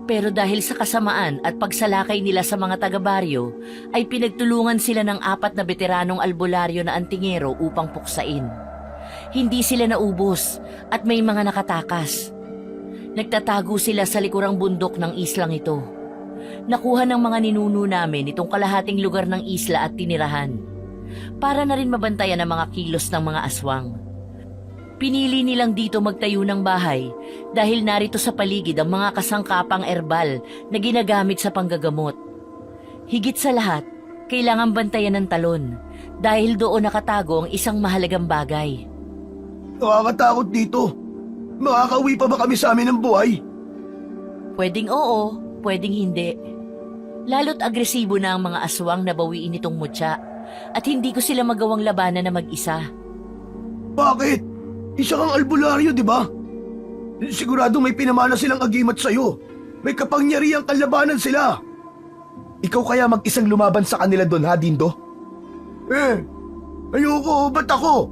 Pero dahil sa kasamaan at pagsalakay nila sa mga taga-baryo, ay pinagtulungan sila ng 4 na veteranong albularyo na antingero upang puksain. Hindi sila naubos at may mga nakatakas. Nagtatago sila sa likurang bundok ng islang ito. Nakuha ng mga ninuno namin itong kalahating lugar ng isla at tinirahan. Para na rin mabantayan ang mga kilos ng mga aswang. Pinili nilang dito magtayo ng bahay dahil narito sa paligid ang mga kasangkapang erbal na ginagamit sa panggagamot. Higit sa lahat, kailangan bantayan ng talon dahil doon nakatago ang isang mahalagang bagay. Nakakatakot dito. Makakauwi pa ba kami sa amin ng buhay? Pwedeng oo, pwedeng hindi. Lalo't agresibo na ang mga aswang na bawiin itong mutya at hindi ko sila magawang labanan na mag-isa. Bakit? Isa kang albularyo, di ba? Sigurado may pinamana silang agimat sa'yo. May kapangyarihang kalabanan sila. Ikaw kaya mag-isang lumaban sa kanila doon, ha, Dindo? Ayoko, ba't ako?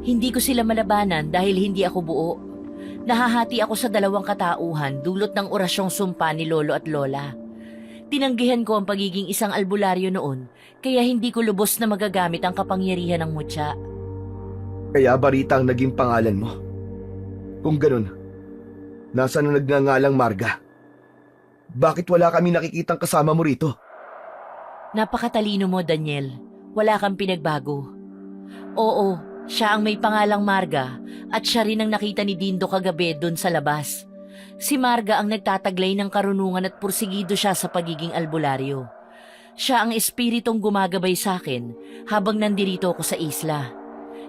Hindi ko sila malabanan dahil hindi ako buo. Nahahati ako sa 2 katauhan dulot ng orasyong sumpa ni Lolo at Lola. Tinanggihan ko ang pagiging isang albularyo noon, kaya hindi ko lubos na magagamit ang kapangyarihan ng mutya. Kaya Barita ang naging pangalan mo. Kung ganun, nasaan ang nagngangalang Marga? Bakit wala kami nakikitang kasama mo rito? Napakatalino mo, Daniel. Wala kang pinagbago. Oo, siya ang may pangalang Marga at siya rin ang nakita ni Dindo kagabi doon sa labas. Si Marga ang nagtataglay ng karunungan at pursigido siya sa pagiging albularyo. Siya ang espiritong gumagabay sa akin habang nandirito ako sa isla.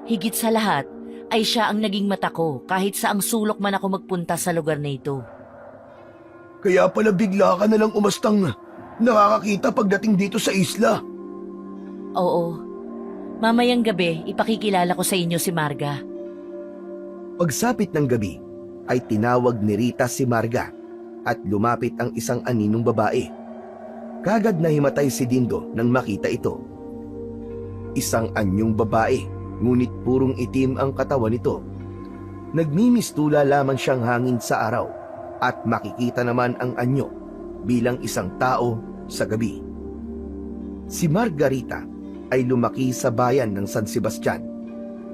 Higit sa lahat ay siya ang naging mata ko kahit saang sulok man ako magpunta sa lugar na ito. Kaya pala bigla ka na lang umastang nakakakita pagdating dito sa isla. Oo. Mamayang gabi, ipakikilala ko sa inyo si Marga. Pagsapit ng gabi, ay tinawag ni Rita si Marga at lumapit ang isang aninong babae. Kagad na himatay si Dindo nang makita ito. Isang anyong babae, ngunit purong itim ang katawan nito. Nagmimistula lamang siyang hangin sa araw at makikita naman ang anyo bilang isang tao sa gabi. Si Margarita ay lumaki sa bayan ng San Sebastian.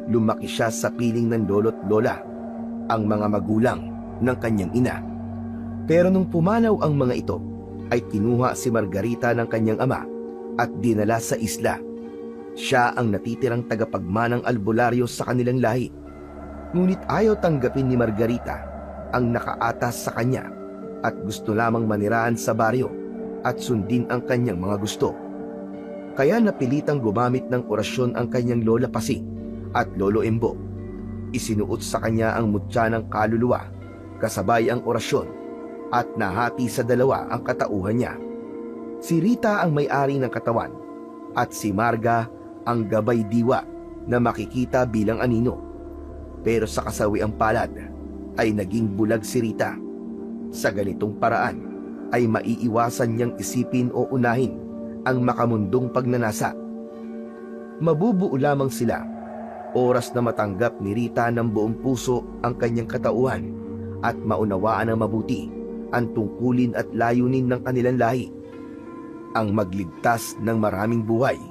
Lumaki siya sa piling ng lolo't lola, ang mga magulang ng kanyang ina. Pero nung pumanaw ang mga ito, ay kinuha si Margarita ng kanyang ama at dinala sa isla. Siya ang natitirang tagapagmanang albularyo sa kanilang lahi. Ngunit ayaw tanggapin ni Margarita ang nakaatas sa kanya at gusto lamang manirahan sa baryo at sundin ang kanyang mga gusto. Kaya napilitang gumamit ng orasyon ang kanyang lola Pasing at lolo Embo. Isinuot sa kanya ang mutya ng kaluluwa, kasabay ang orasyon, at nahati sa 2 ang katauhan niya. Si Rita ang may-ari ng katawan, at si Marga ang gabay diwa na makikita bilang anino. Pero sa kasawiang palad, ay naging bulag si Rita. Sa ganitong paraan, ay maiiwasan niyang isipin o unahin ang makamundong pagnanasa. Mabubuo lamang sila oras na matanggap ni Rita ng buong puso ang kanyang katauhan at maunawaan ng mabuti ang tungkulin at layunin ng kanilang lahi, ang magligtas ng maraming buhay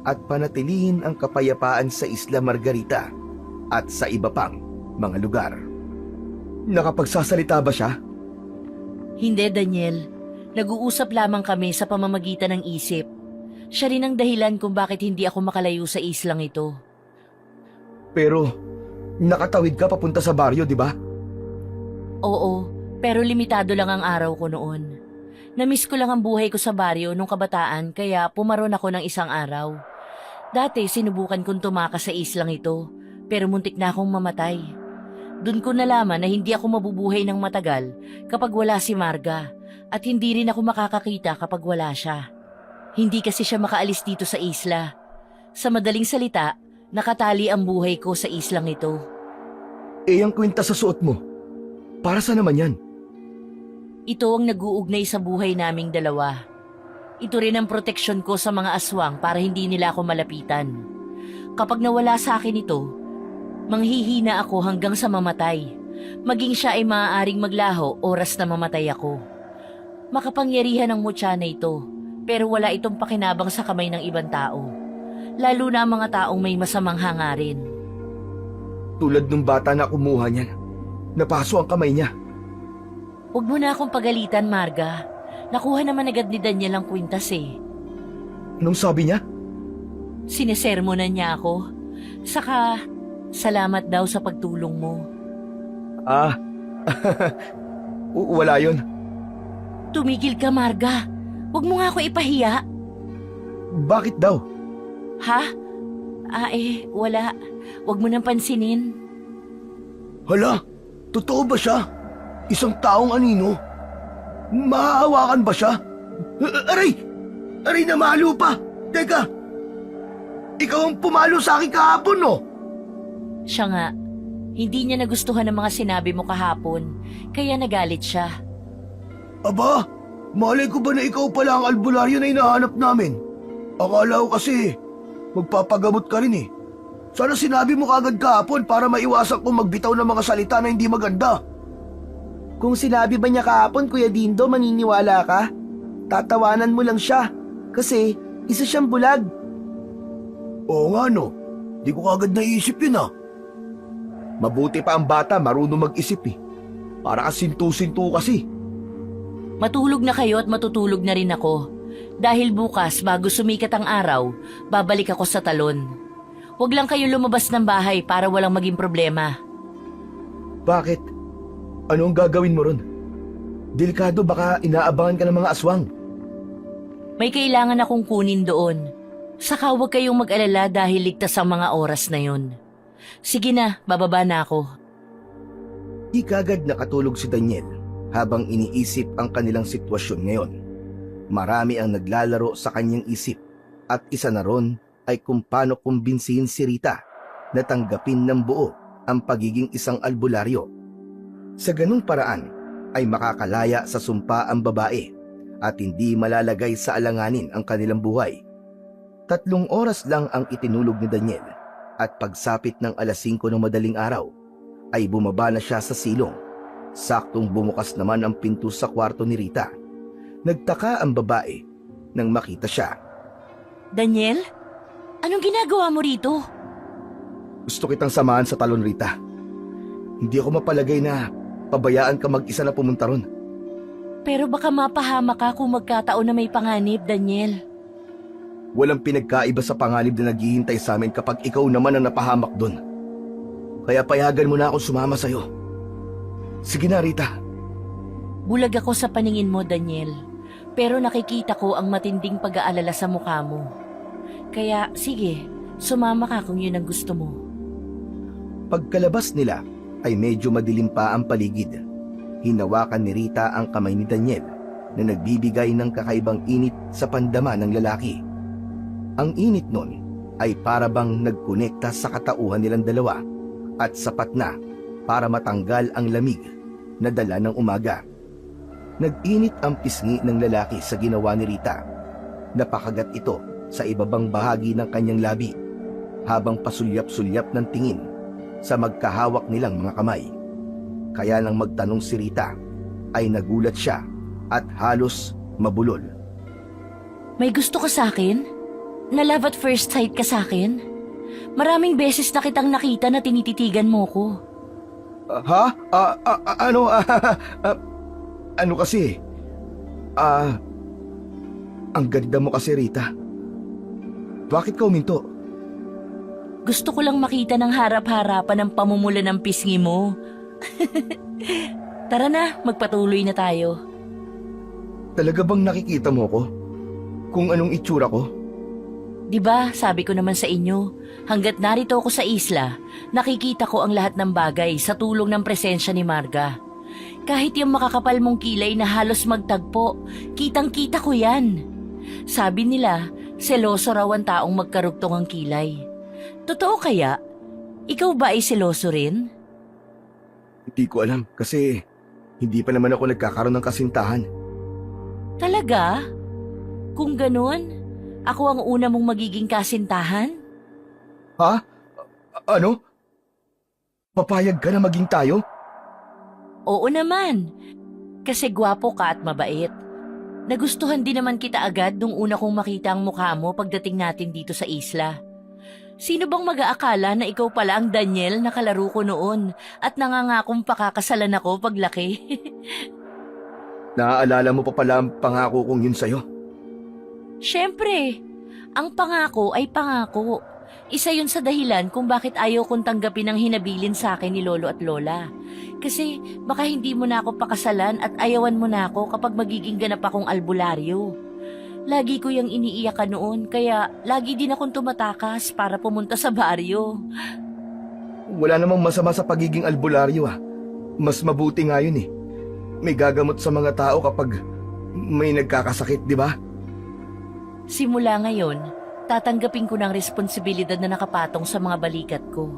at panatilihin ang kapayapaan sa Isla Margarita at sa iba pang mga lugar. Nakapagsasalita ba siya? Hindi, Daniel. Nag-uusap lamang kami sa pamamagitan ng isip. Siya rin ang dahilan kung bakit hindi ako makalayo sa islang ito. Pero, nakatawid ka papunta sa baryo, di ba? Oo, pero limitado lang ang araw ko noon. Namiss ko lang ang buhay ko sa baryo nung kabataan kaya pumaron ako ng isang araw. Dati sinubukan kong tumakas sa islang ito, pero muntik na akong mamatay. Doon ko nalaman na hindi ako mabubuhay ng matagal kapag wala si Marga at hindi rin ako makakakita kapag wala siya. Hindi kasi siya makaalis dito sa isla. Sa madaling salita, nakatali ang buhay ko sa islang ito. Ang kwintas sa suot mo. Para sa naman yan? Ito ang nag-uugnay sa buhay naming dalawa. Ito rin ang proteksyon ko sa mga aswang para hindi nila ako malapitan. Kapag nawala sa akin ito, manghihina ako hanggang sa mamatay. Maging siya ay maaaring maglaho oras na mamatay ako. Makapangyarihan ang mutya na ito, pero wala itong pakinabang sa kamay ng ibang tao. Lalo na ang mga taong may masamang hangarin. Tulad nung bata na kumuha niyan. Napaso ang kamay niya. Huwag mo na akong pagalitan, Marga. Nakuha naman agad ni Daniel ang kwintas eh. Anong sabi niya? Sinesermonan niya ako. Saka, salamat daw sa pagtulong mo. Wala yun. Tumigil ka, Marga. Huwag mo nga ako ipahiya. Bakit daw? Ha? Wala. Huwag mo nang pansinin. Hala, totoo ba siya? Isang taong anino? Maaawakan ba siya? Aray! Aray, namalo pa! Teka! Ikaw ang pumalo sa akin kahapon, no? Siya nga, hindi niya nagustuhan ang mga sinabi mo kahapon, kaya nagalit siya. Aba, malay ko ba na ikaw pala ang albularyo na hinahanap namin? Akala ko kasi, magpapagamot ka rin eh. Sana sinabi mo kagad kahapon para maiwasan kong magbitaw ng mga salita na hindi maganda. Kung sinabi ba niya kahapon, Kuya Dindo, maniniwala ka? Tatawanan mo lang siya. Kasi, isa siyang bulag. Oo nga no, di ko kagad naisip yun ah. Mabuti pa ang bata, marunong mag-isip eh. Para kasintu-sintu kasi. Matulog na kayo at matutulog na rin ako. Dahil bukas, bago sumikat ang araw, babalik ako sa talon. Huwag lang kayo lumabas ng bahay para walang maging problema. Bakit? Ano ang gagawin mo ron? Delikado, baka inaabangan ka ng mga aswang. May kailangan akong kunin doon. Saka huwag kayong mag-alala dahil ligtas ang mga oras na yun. Sige na, bababa na ako. Di kagad nakatulog si Daniel habang iniisip ang kanilang sitwasyon ngayon. Marami ang naglalaro sa kanyang isip at isa na ron ay kung paano kumbinsihin si Rita na tanggapin ng buo ang pagiging isang albularyo. Sa ganung paraan ay makakalaya sa sumpa ang babae at hindi malalagay sa alanganin ang kanilang buhay. 3 oras lang ang itinulog ni Daniel at pagsapit ng 5:00 ng madaling araw ay bumaba na siya sa silong. Saktong bumukas naman ang pinto sa kwarto ni Rita. Nagtaka ang babae nang makita siya. Daniel? Anong ginagawa mo rito? Gusto kitang samahan sa talon, Rita. Hindi ako mapalagay na pabayaan ka mag-isa na pumunta ron. Pero baka mapahama ka kung magkataon na may panganib, Daniel. Walang pinagkaiba sa panganib na naghihintay sa amin kapag ikaw naman ang napahamak doon. Kaya payagan mo na akong sumama sa'yo. Sige na, Rita. Bulag ako sa paningin mo, Daniel. Pero nakikita ko ang matinding pag-aalala sa mukha mo. Kaya, sige, sumama ka kung yun ang gusto mo. Pagkalabas nila, ay medyo madilim pa ang paligid. Hinawakan ni Rita ang kamay ni Daniel na nagbibigay ng kakaibang init sa pandama ng lalaki. Ang init nun ay para bang nagkonekta sa katauhan nilang dalawa at sapat na para matanggal ang lamig na dala ng umaga. Nag-init ang pisngi ng lalaki sa ginawa ni Rita. Napakagat ito sa ibabang bahagi ng kanyang labi habang pasulyap-sulyap ng tingin sa magkahawak nilang mga kamay. Kaya nang magtanong si Rita, ay nagulat siya at halos mabulol. May gusto ka sa akin? Na love at first sight ka sa akin? Maraming beses na kitang nakita na tinititigan mo ko. Ano kasi? Ang ganda mo kasi, Rita. Bakit ka uminto? Gusto ko lang makita ng harap-harapan ng pamumula ng pisngi mo. Tara na, magpatuloy na tayo. Talaga bang nakikita mo ko? Kung anong itsura ko? 'Di ba, sabi ko naman sa inyo, hanggat narito ako sa isla, nakikita ko ang lahat ng bagay sa tulong ng presensya ni Marga. Kahit yung makakapal mong kilay na halos magtagpo, kitang-kita ko yan. Sabi nila, seloso raw ang taong magkarugtong ang kilay. Totoo kaya? Ikaw ba ay seloso rin? Hindi ko alam kasi hindi pa naman ako nagkakaroon ng kasintahan. Talaga? Kung ganun, ako ang una mong magiging kasintahan? Ha? Ano? Papayag ka na maging tayo? Oo naman. Kasi gwapo ka at mabait. Nagustuhan din naman kita agad nung una kong makita ang mukha mo pagdating natin dito sa isla. Sino bang mag-aakala na ikaw pala ang Daniel na kalaro ko noon at nangangakong pakakasalan ako paglaki? Naaalala mo pa pala ang pangako kong yun sa'yo? Siyempre, ang pangako ay pangako. Isa yun sa dahilan kung bakit ayaw kong tanggapin ang hinabilin sa akin ni Lolo at Lola. Kasi baka hindi mo na ako pakasalan at ayawan mo na ako kapag magiging ganap akong albularyo. Lagi ko yung iniiyakan noon kaya lagi din akong tumatakas para pumunta sa baryo. Wala namang masama sa pagiging albularyo Mas mabuti nga yun May gagamot sa mga tao kapag may nagkakasakit, di ba? Simula ngayon, tatanggapin ko ng responsibilidad na nakapatong sa mga balikat ko.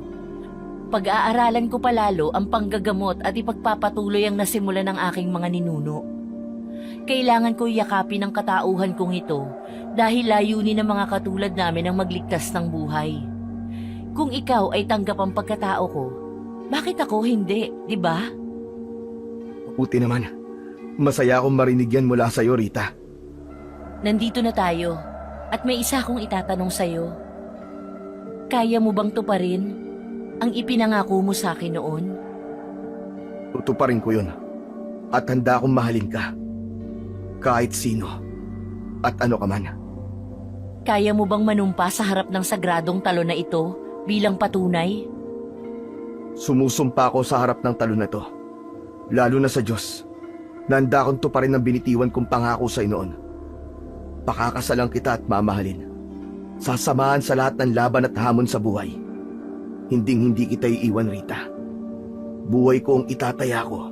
Pag-aaralan ko palalo ang panggagamot at ipagpapatuloy ang nasimulan ng aking mga ninuno. Kailangan ko yakapin ang katauhan kong ito dahil layunin ng mga katulad namin ang magligtas ng buhay. Kung ikaw ay tanggap ang pagkatao ko, bakit ako hindi, di ba? Mabuti naman. Masaya akong marinig yan mula sa'yo, Rita. Nandito na tayo at may isa akong itatanong sa'yo. Kaya mo bang tuparin ang ipinangako mo sa akin noon? Tutuparin ko yun. At handa akong mahalin ka. Kahit sino. At ano ka man. Kaya mo bang manumpa sa harap ng sagradong talon na ito bilang patunay? Sumusumpa ako sa harap ng talon na to. Lalo na sa Diyos. Nanda akong tuparin ang binitiwan kong pangako sa noon. Pakakasalang kita at mamahalin. Sasamahan sa lahat ng laban at hamon sa buhay. Hinding-hindi kita iiwan, Rita. Buhay ko ang itataya ko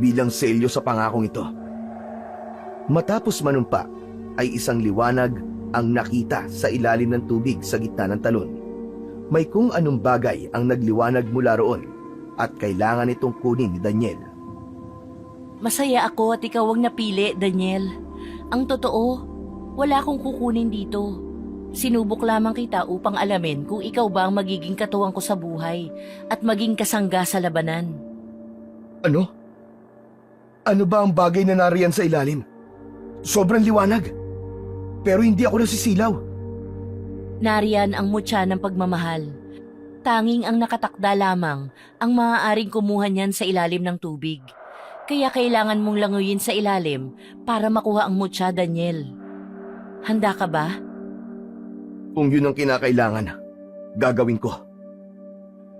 bilang selyo sa pangakong ito. Matapos manumpa ay isang liwanag ang nakita sa ilalim ng tubig sa gitna ng talon. May kung anong bagay ang nagliwanag mula roon at kailangan itong kunin ni Daniel. Masaya ako at ikaw ang napili, Daniel. Ang totoo, wala akong kukunin dito. Sinubok lamang kita upang alamin kung ikaw ba ang magiging katuwang ko sa buhay at maging kasangga sa labanan. Ano? Ano ba ang bagay na nariyan sa ilalim? Sobrang liwanag. Pero hindi ako nasisilaw. Nariyan ang mutya ng pagmamahal. Tanging ang nakatakda lamang ang maaaring kumuha niyan sa ilalim ng tubig. Kaya kailangan mong languyin sa ilalim para makuha ang mutya, Daniel. Handa ka ba? Kung yun ang kinakailangan, gagawin ko.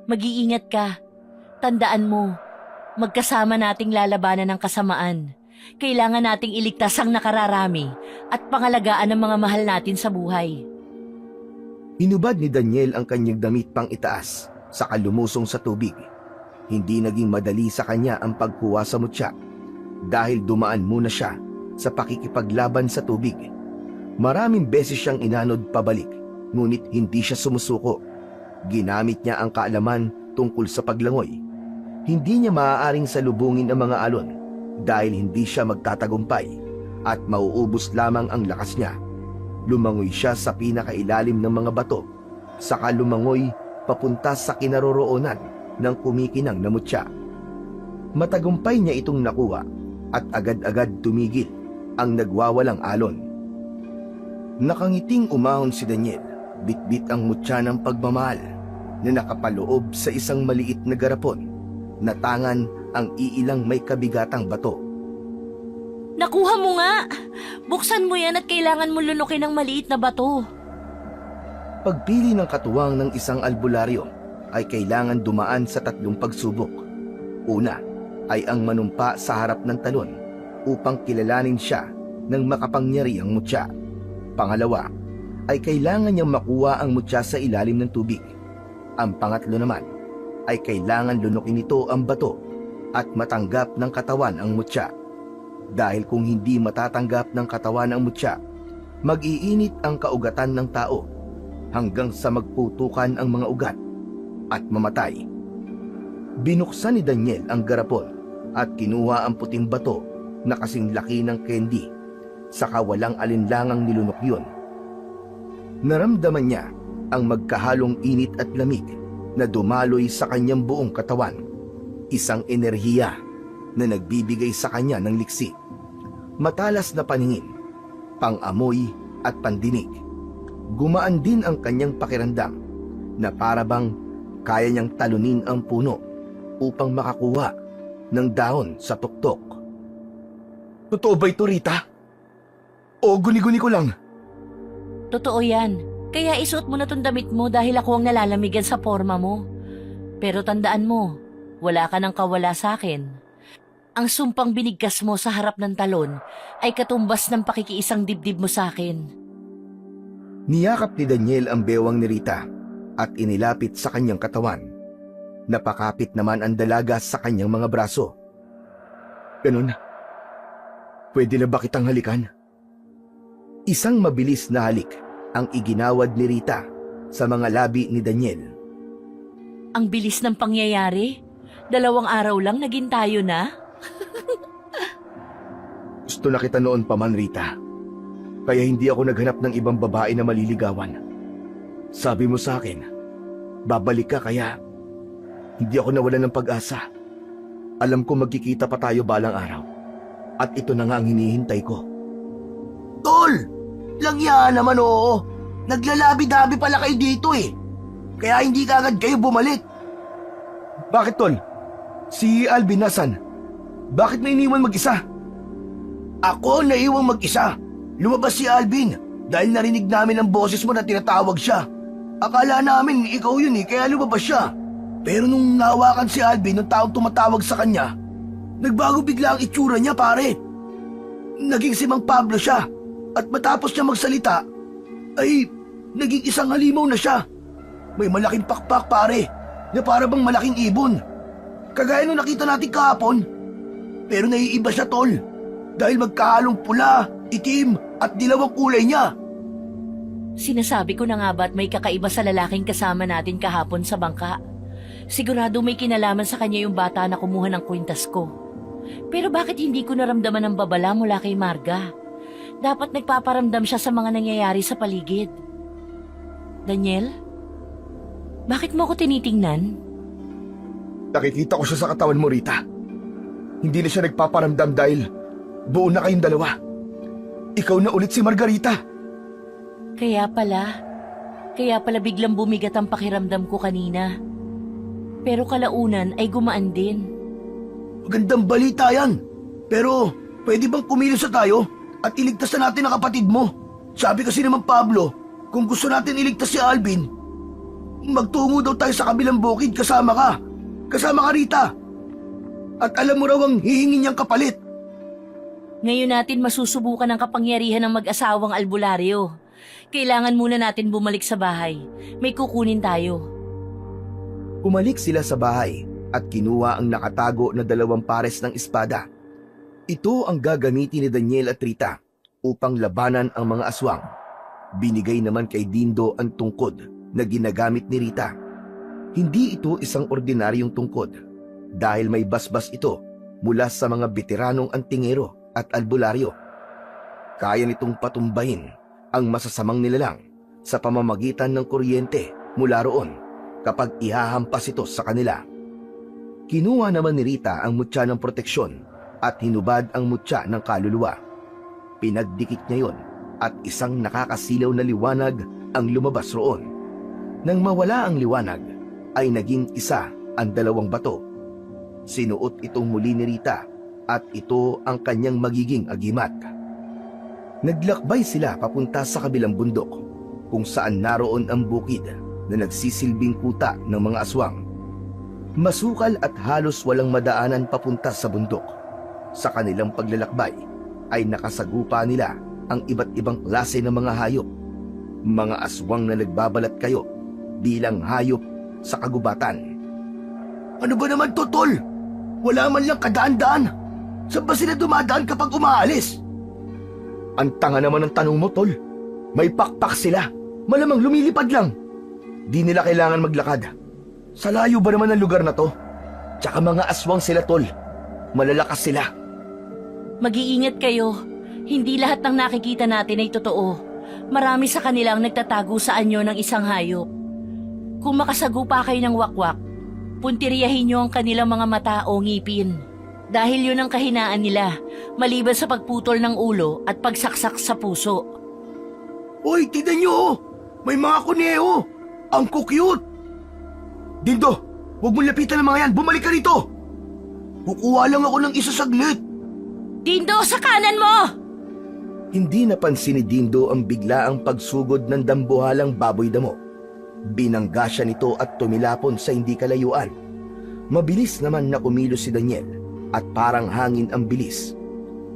Mag-iingat ka. Tandaan mo, magkasama nating lalabanan ng kasamaan. Kailangan nating iligtas ang nakararami at pangalagaan ang mga mahal natin sa buhay. Hinubad ni Daniel ang kanyang damit pang itaas, saka lumusong sa tubig. Hindi naging madali sa kanya ang pagkuha sa mutya dahil dumaan muna siya sa pakikipaglaban sa tubig. Maraming beses siyang inanod pabalik, ngunit hindi siya sumusuko. Ginamit niya ang kaalaman tungkol sa paglangoy. Hindi niya maaaring salubungin ang mga alon dahil hindi siya magtatagumpay at mauubos lamang ang lakas niya. Lumangoy siya sa pinakailalim ng mga bato, saka lumangoy papunta sa kinaroroonan ng kumikinang na mutya. Matagumpay niya itong nakuha at agad-agad tumigil ang nagwawalang alon. Nakangiting umahon si Daniel, bitbit ang mutya ng pagmamahal na nakapaloob sa isang maliit na garapon na tangan ang iilang may kabigatang bato. Nakuha mo nga! Buksan mo yan at kailangan mo lunukin ng maliit na bato. Pagpili ng katuwang ng isang albularyo ay kailangan dumaan sa 3 pagsubok. Una ay ang manumpa sa harap ng talon upang kilalanin siya ng makapangyarihang mutya. Pangalawa ay kailangan niyang makuha ang mutya sa ilalim ng tubig. Ang pangatlo naman ay kailangan lunukin nito ang bato at matanggap ng katawan ang mutya. Dahil kung hindi matatanggap ng katawan ang mutya, mag-iinit ang kaugatan ng tao hanggang sa magputukan ang mga ugat at mamatay. Binuksan ni Daniel ang garapon at kinuha ang puting bato na kasing laki ng candy, saka walang alinlangang nilunok yun. Naramdaman niya ang magkahalong init at lamig na dumaloy sa kanyang buong katawan, isang enerhiya na nagbibigay sa kanya ng liksi. Matalas na paningin, pang-amoy at pandinig. Gumaan din ang kanyang pakiramdam na parabang kaya niyang talunin ang puno upang makakuha ng dahon sa tuktok. Totoo ba ito, Rita? O guni-guni ko lang? Totoo yan. Kaya isuot mo na tong damit mo dahil ako ang nalalamigan sa forma mo. Pero tandaan mo, wala ka nang kawala sa akin. Ang sumpang binigkas mo sa harap ng talon ay katumbas ng pakikiisang dibdib mo sa akin. Niyakap ni Daniel ang bewang ni Rita at inilapit sa kanyang katawan. Napakapit naman ang dalaga sa kanyang mga braso. Ganun. Pwede na ba kitang halikan? Isang mabilis na halik ang iginawad ni Rita sa mga labi ni Daniel. Ang bilis ng pangyayari. 2 araw lang naging tayo na. Gusto na kita noon pa man, Rita. Kaya hindi ako naghanap ng ibang babae na maliligawan. Sabi mo sa akin, babalik ka kaya hindi ako nawalan ng pag-asa. Alam ko magkikita pa tayo balang araw. At ito na nga ang hinihintay ko. Tol! Langya naman oo. Naglalabi-dabi pala kayo dito eh. Kaya hindi kagad kayo bumalik. Bakit, Tol? Si Alvin nasan? Bakit na iniwan mag-isa? Ako naiwang mag-isa. Lumabas si Alvin dahil narinig namin ang boses mo na tinatawag siya. Akala namin ikaw yun eh, kaya lumabas siya. Pero nung nahawakan si Alvin ng taong tumatawag sa kanya, nagbago bigla ang itsura niya, pare. Naging si Mang Pablo siya. At matapos niya magsalita, ay naging isang halimaw na siya. May malaking pakpak, pare, na para bang malaking ibon. Kagaya nung nakita natin kahapon. Pero naiiba siya, tol. Dahil magkahalong pula, itim, at dilaw ang kulay niya. Sinasabi ko na nga ba't may kakaiba sa lalaking kasama natin kahapon sa bangka? Sigurado may kinalaman sa kanya yung bata na kumuha ng kwintas ko. Pero bakit hindi ko naramdaman ang babala mula kay Marga? Dapat nagpaparamdam siya sa mga nangyayari sa paligid. Daniel? Bakit mo ako tinitingnan? Nakikita ko siya sa katawan mo, Rita. Hindi na siya nagpaparamdam dahil buo na kayong dalawa. Ikaw na ulit si Margarita. Kaya pala biglang bumigat ang pakiramdam ko kanina. Pero kalaunan ay gumaan din. Magandang balita yan. Pero pwede bang kumilos na tayo at iligtas na natin ang kapatid mo? Sabi kasi naman Pablo, kung gusto natin iligtas si Alvin, magtungo daw tayo sa kabilang bukid kasama ka. Kasama ka, Rita. At alam mo raw ang hihingin niyang kapalit. Ngayon natin masusubukan ang kapangyarihan ng mag-asawang albularyo. Kailangan muna natin bumalik sa bahay. May kukunin tayo. Umalik sila sa bahay at kinuha ang nakatago na 2 pares ng espada. Ito ang gagamitin ni Daniel at Rita upang labanan ang mga aswang. Binigay naman kay Dindo ang tungkod na ginagamit ni Rita. Hindi ito isang ordinaryong tungkod dahil may basbas ito mula sa mga veteranong antingero at albularyo. Kaya nitong patumbahin ang masasamang nilalang sa pamamagitan ng kuryente mula roon kapag ihahampas ito sa kanila. Kinuha naman ni Rita ang mutya ng proteksyon at hinubad ang mutya ng kaluluwa. Pinagdikit niya yon at isang nakakasilaw na liwanag ang lumabas roon. Nang mawala ang liwanag, ay naging isa ang 2 bato. Sinuot itong muli ni Rita at ito ang kanyang magiging agimat. Naglakbay sila papunta sa kabilang bundok kung saan naroon ang bukid na nagsisilbing kuta ng mga aswang. Masukal at halos walang madaanan papunta sa bundok. Sa kanilang paglalakbay ay nakasagupa nila ang iba't ibang klase ng mga hayop. Mga aswang na nagbabalat kayo bilang hayop sa kagubatan. Ano ba naman to, tol? Wala man lang kadaan-daan. Saan ba sila dumadaan kapag umaalis? Ang tanga naman ng tanong mo, tol. May pakpak sila. Malamang lumilipad lang. Di nila kailangan maglakad. Sa layo ba naman ng lugar na to? Tsaka mga aswang sila, tol. Malalakas sila. Mag-iingat kayo. Hindi lahat ng nakikita natin ay totoo. Marami sa kanila ang nagtatago sa anyo ng isang hayop. Kung makasagupa kayo ng wakwak, puntiryahin niyo ang kanilang mga mata o ngipin. Dahil yun ang kahinaan nila, maliban sa pagputol ng ulo at pagsaksak sa puso. Uy, tignan nyo oh! May mga kuneho! Ang cute! Dindo, huwag mong lapitan ng mga yan. Bumalik ka rito! Kukuha lang ako ng isa saglit. Dindo, sa kanan mo! Hindi napansin ni Dindo ang biglaang pagsugod ng dambuhalang baboy damo. Binangga siya nito at tumilapon sa hindi kalayuan. Mabilis naman na kumilos si Daniel at parang hangin ang bilis.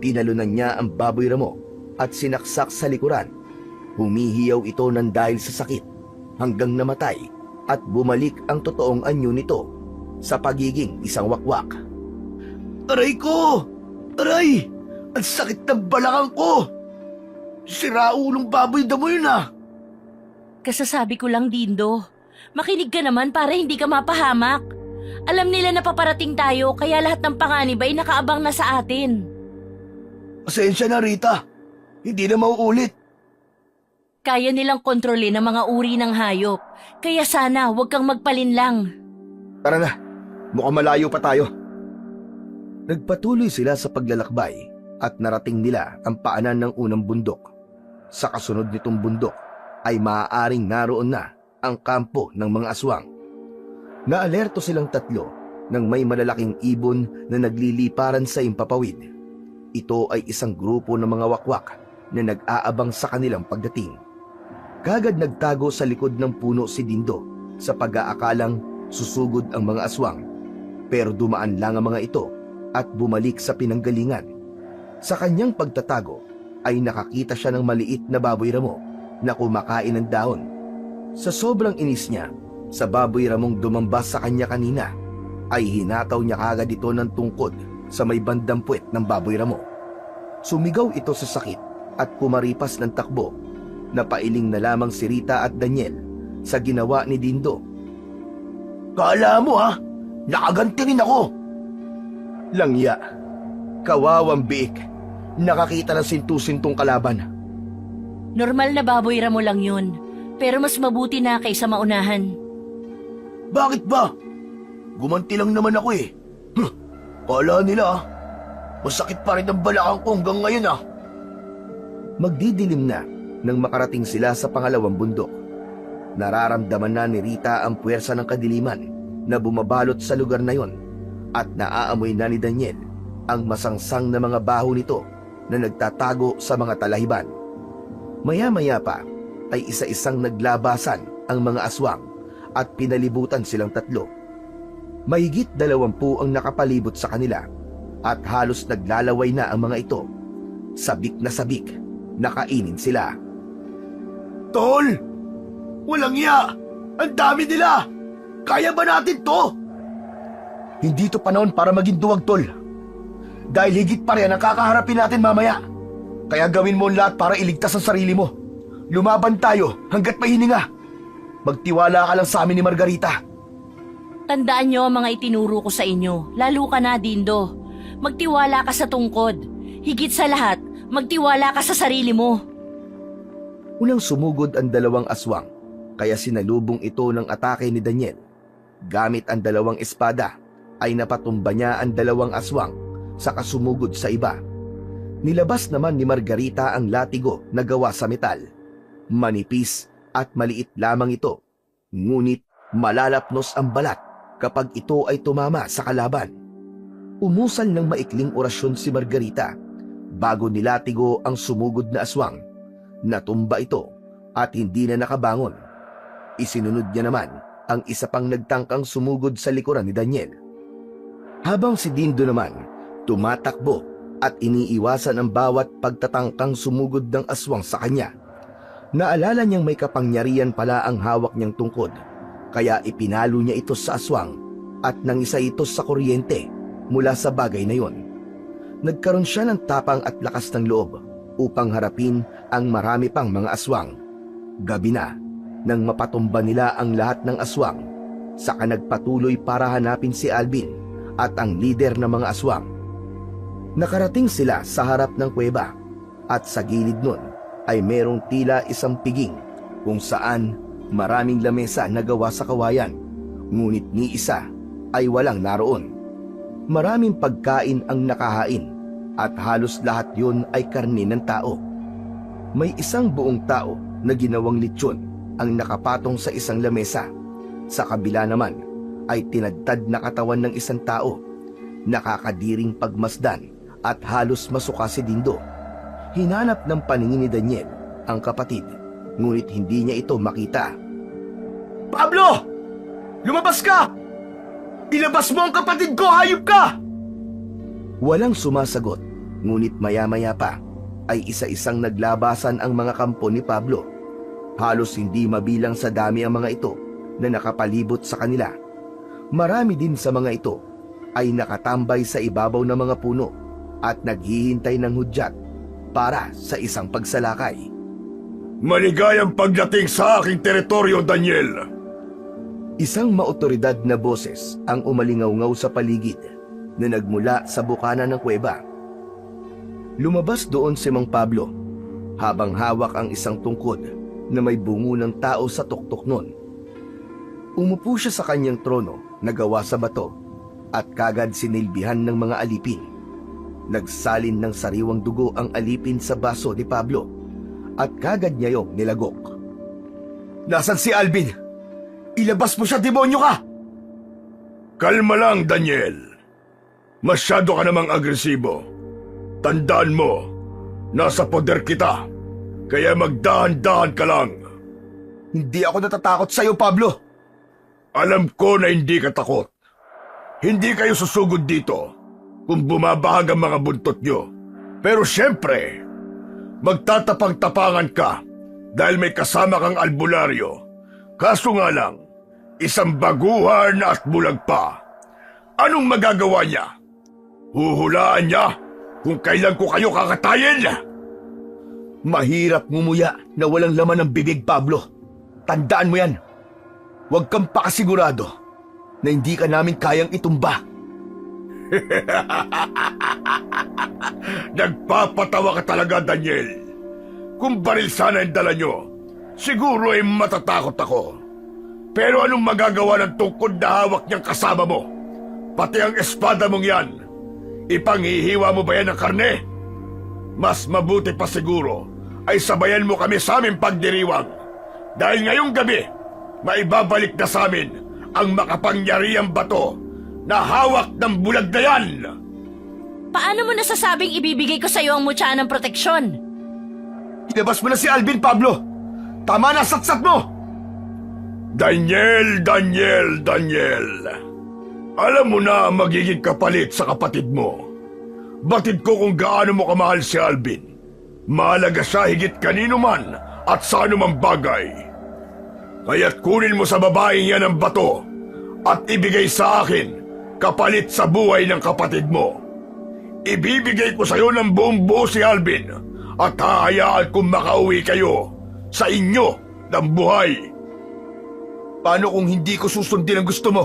Tinalunan niya ang baboy ramo at sinaksak sa likuran. Humihiyaw ito ng dahil sa sakit hanggang namatay at bumalik ang totoong anyo nito sa pagiging isang wakwak. Aray ko! Aray! Ang sakit ng balakang ko! Siraulong baboy damo yun ah! Kasasabi ko lang, Dindo. Makinig ka naman para hindi ka mapahamak. Alam nila na paparating tayo kaya lahat ng panganib ay nakaabang na sa atin. Pasensya na, Rita. Hindi na mauulit. Kaya nilang kontrolin ang mga uri ng hayop. Kaya sana huwag kang magpalinlang. Tara na, mukhang malayo pa tayo. Nagpatuloy sila sa paglalakbay at narating nila ang paanan ng unang bundok. Sa kasunod nitong bundok ay maaaring naroon na ang kampo ng mga aswang. Naalerto silang tatlo nang may malalaking ibon na nagliliparan sa impapawid. Ito ay isang grupo ng mga wakwak na nag-aabang sa kanilang pagdating. Kagad nagtago sa likod ng puno si Dindo sa pag-aakalang susugod ang mga aswang. Pero dumaan lang ang mga ito at bumalik sa pinanggalingan. Sa kanyang pagtatago ay nakakita siya ng maliit na baboy ramo na kumakain ng dahon. Sa sobrang inis niya sa baboy ramong dumambas sa kanya kanina, ay hinataw niya kagad ito ng tungkod sa may bandang puwet ng baboy ramo. Sumigaw ito sa sakit at pumaripas ng takbo. Napailing na lamang si Rita at Daniel sa ginawa ni Dindo. Kala mo ha? Nakaganti rin ako. Langya, kawawang biik, nakakita ng sintu-sintong kalaban. Normal na baboy ramo lang yun. Pero mas mabuti na kaysa maunahan. Bakit ba? Gumanti lang naman ako eh. Kala nila ah. Masakit pa rin ang balakang ko hanggang ngayon ah. Magdidilim na nang makarating sila sa pangalawang bundok. Nararamdaman na ni Rita ang puwersa ng kadiliman na bumabalot sa lugar na yon at naaamoy na ni Daniel ang masangsang na mga baho nito na nagtatago sa mga talahiban. Maya-maya pa ay isa-isang naglabasan ang mga aswang at pinalibutan silang tatlo. Mahigit 20 ang nakapalibot sa kanila at halos naglalaway na ang mga ito. Sabik na sabik, nakainin sila. Tol! Walang iya! Ang dami nila! Kaya ba natin to? Hindi to panahon para maging duwag, tol. Dahil higit pa rin ang kakaharapin natin mamaya. Kaya gawin mo ang lahat para iligtas ang sarili mo. Lumaban tayo hanggat may hininga. Magtiwala ka lang sa amin ni Margarita. Tandaan nyo ang mga itinuro ko sa inyo. Lalo ka na, Dindo. Magtiwala ka sa tungkod. Higit sa lahat, magtiwala ka sa sarili mo. Unang sumugod ang dalawang aswang, kaya sinalubong ito ng atake ni Daniel. Gamit ang dalawang espada, ay napatumba niya ang dalawang aswang sa kasumugod sa iba. Nilabas naman ni Margarita ang latigo na gawa sa metal. Manipis at maliit lamang ito, ngunit malalapnos ang balat kapag ito ay tumama sa kalaban. Umusal ng maikling orasyon si Margarita bago nilatigo ang sumugod na aswang. Natumba ito at hindi na nakabangon. Isinunod niya naman ang isa pang nagtangkang sumugod sa likuran ni Daniel. Habang si Dindo naman tumatakbo at iniiwasan ang bawat pagtatangkang sumugod ng aswang sa kanya. Naalala niyang may kapangyarihan pala ang hawak niyang tungkod, kaya ipinalo niya ito sa aswang at nangisa ito sa kuryente mula sa bagay na yon. Nagkaroon siya ng tapang at lakas ng loob upang harapin ang marami pang mga aswang. Gabi na, nang mapatumba nila ang lahat ng aswang, saka nagpatuloy para hanapin si Alvin at ang lider ng mga aswang. Nakarating sila sa harap ng kuweba at sa gilid nun ay merong tila isang piging kung saan maraming lamesa na gawa sa kawayan, ngunit ni isa ay walang naroon. Maraming pagkain ang nakahain at halos lahat yun ay karne ng tao. May isang buong tao na ginawang lechon ang nakapatong sa isang lamesa. Sa kabila naman ay tinadtad na katawan ng isang tao, nakakadiring pagmasdan at halos masuka si Dindo. Hinanap ng paningin ni Daniel ang kapatid, ngunit hindi niya ito makita. Pablo! Lumabas ka! Ilabas mo ang kapatid ko, hayop ka! Walang sumasagot, ngunit maya-maya pa ay isa-isang naglabasan ang mga kampo ni Pablo. Halos hindi mabilang sa dami ang mga ito na nakapalibot sa kanila. Marami din sa mga ito ay nakatambay sa ibabaw ng mga puno at naghihintay ng hudyat para sa isang pagsalakay. Maligayang pagdating sa aking teritoryo, Daniel! Isang maotoridad na boses ang umalingaw-ngaw sa paligid na nagmula sa bukana ng kuweba. Lumabas doon si Mang Pablo habang hawak ang isang tungkod na may bungo ng tao sa tuktok nun. Umupo siya sa kanyang trono na gawa sa bato at kagad sinilbihan ng mga alipin. Nagsalin ng sariwang dugo ang alipin sa baso ni Pablo at kagad niya yung nilagok. Nasaan si Alvin? Ilabas mo siya, demonyo ka! Kalma lang, Daniel. Masyado ka namang agresibo. Tandaan mo, nasa poder kita, kaya magdahan-dahan ka lang. Hindi ako natatakot sa iyo, Pablo. Alam ko na hindi ka takot. Hindi kayo susugod dito kung bumabahag ang mga buntot nyo. Pero syempre, magtatapang-tapangan ka dahil may kasama kang albularyo. Kaso nga lang, isang baguhan at bulag pa. Anong magagawa niya? Huhulaan niya kung kailan ko kayo kakatayin? Mahirap ngumuya na walang laman ng bibig, Pablo. Tandaan mo yan. Huwag kang pakasigurado na hindi ka namin kayang itumba. Nagpapatawa ka talaga, Daniel. Kung baril sana yung dala nyo, siguro ay matatakot ako. Pero anong magagawa ng tungkod na hawak niyang kasama mo? Pati ang espada mong yan, ipanghihiwa mo ba yan ng karne? Mas mabuti pa siguro ay sabayan mo kami sa aming pagdiriwang. Dahil ngayong gabi, maibabalik na sa amin ang makapangyarihang bato na hawak ng bulag na yan. Paano mo nasasabing ibibigay ko sa iyo ang mutya ng proteksyon? Ilabas mo na si Alvin, Pablo. Tama na, satsat mo! Daniel! Alam mo na ang magiging kapalit sa kapatid mo. Batid ko kung gaano mo kamahal si Alvin. Mahalaga siya higit kanino man at sa anumang bagay. Kaya't kunin mo sa babaeng yan ang bato at ibigay sa akin kapalit sa buhay ng kapatid mo. Ibibigay ko sa iyo ng buong buo si Alvin at hahayaan kong makauwi kayo sa inyo ng buhay. Paano kung hindi ko susundin ang gusto mo?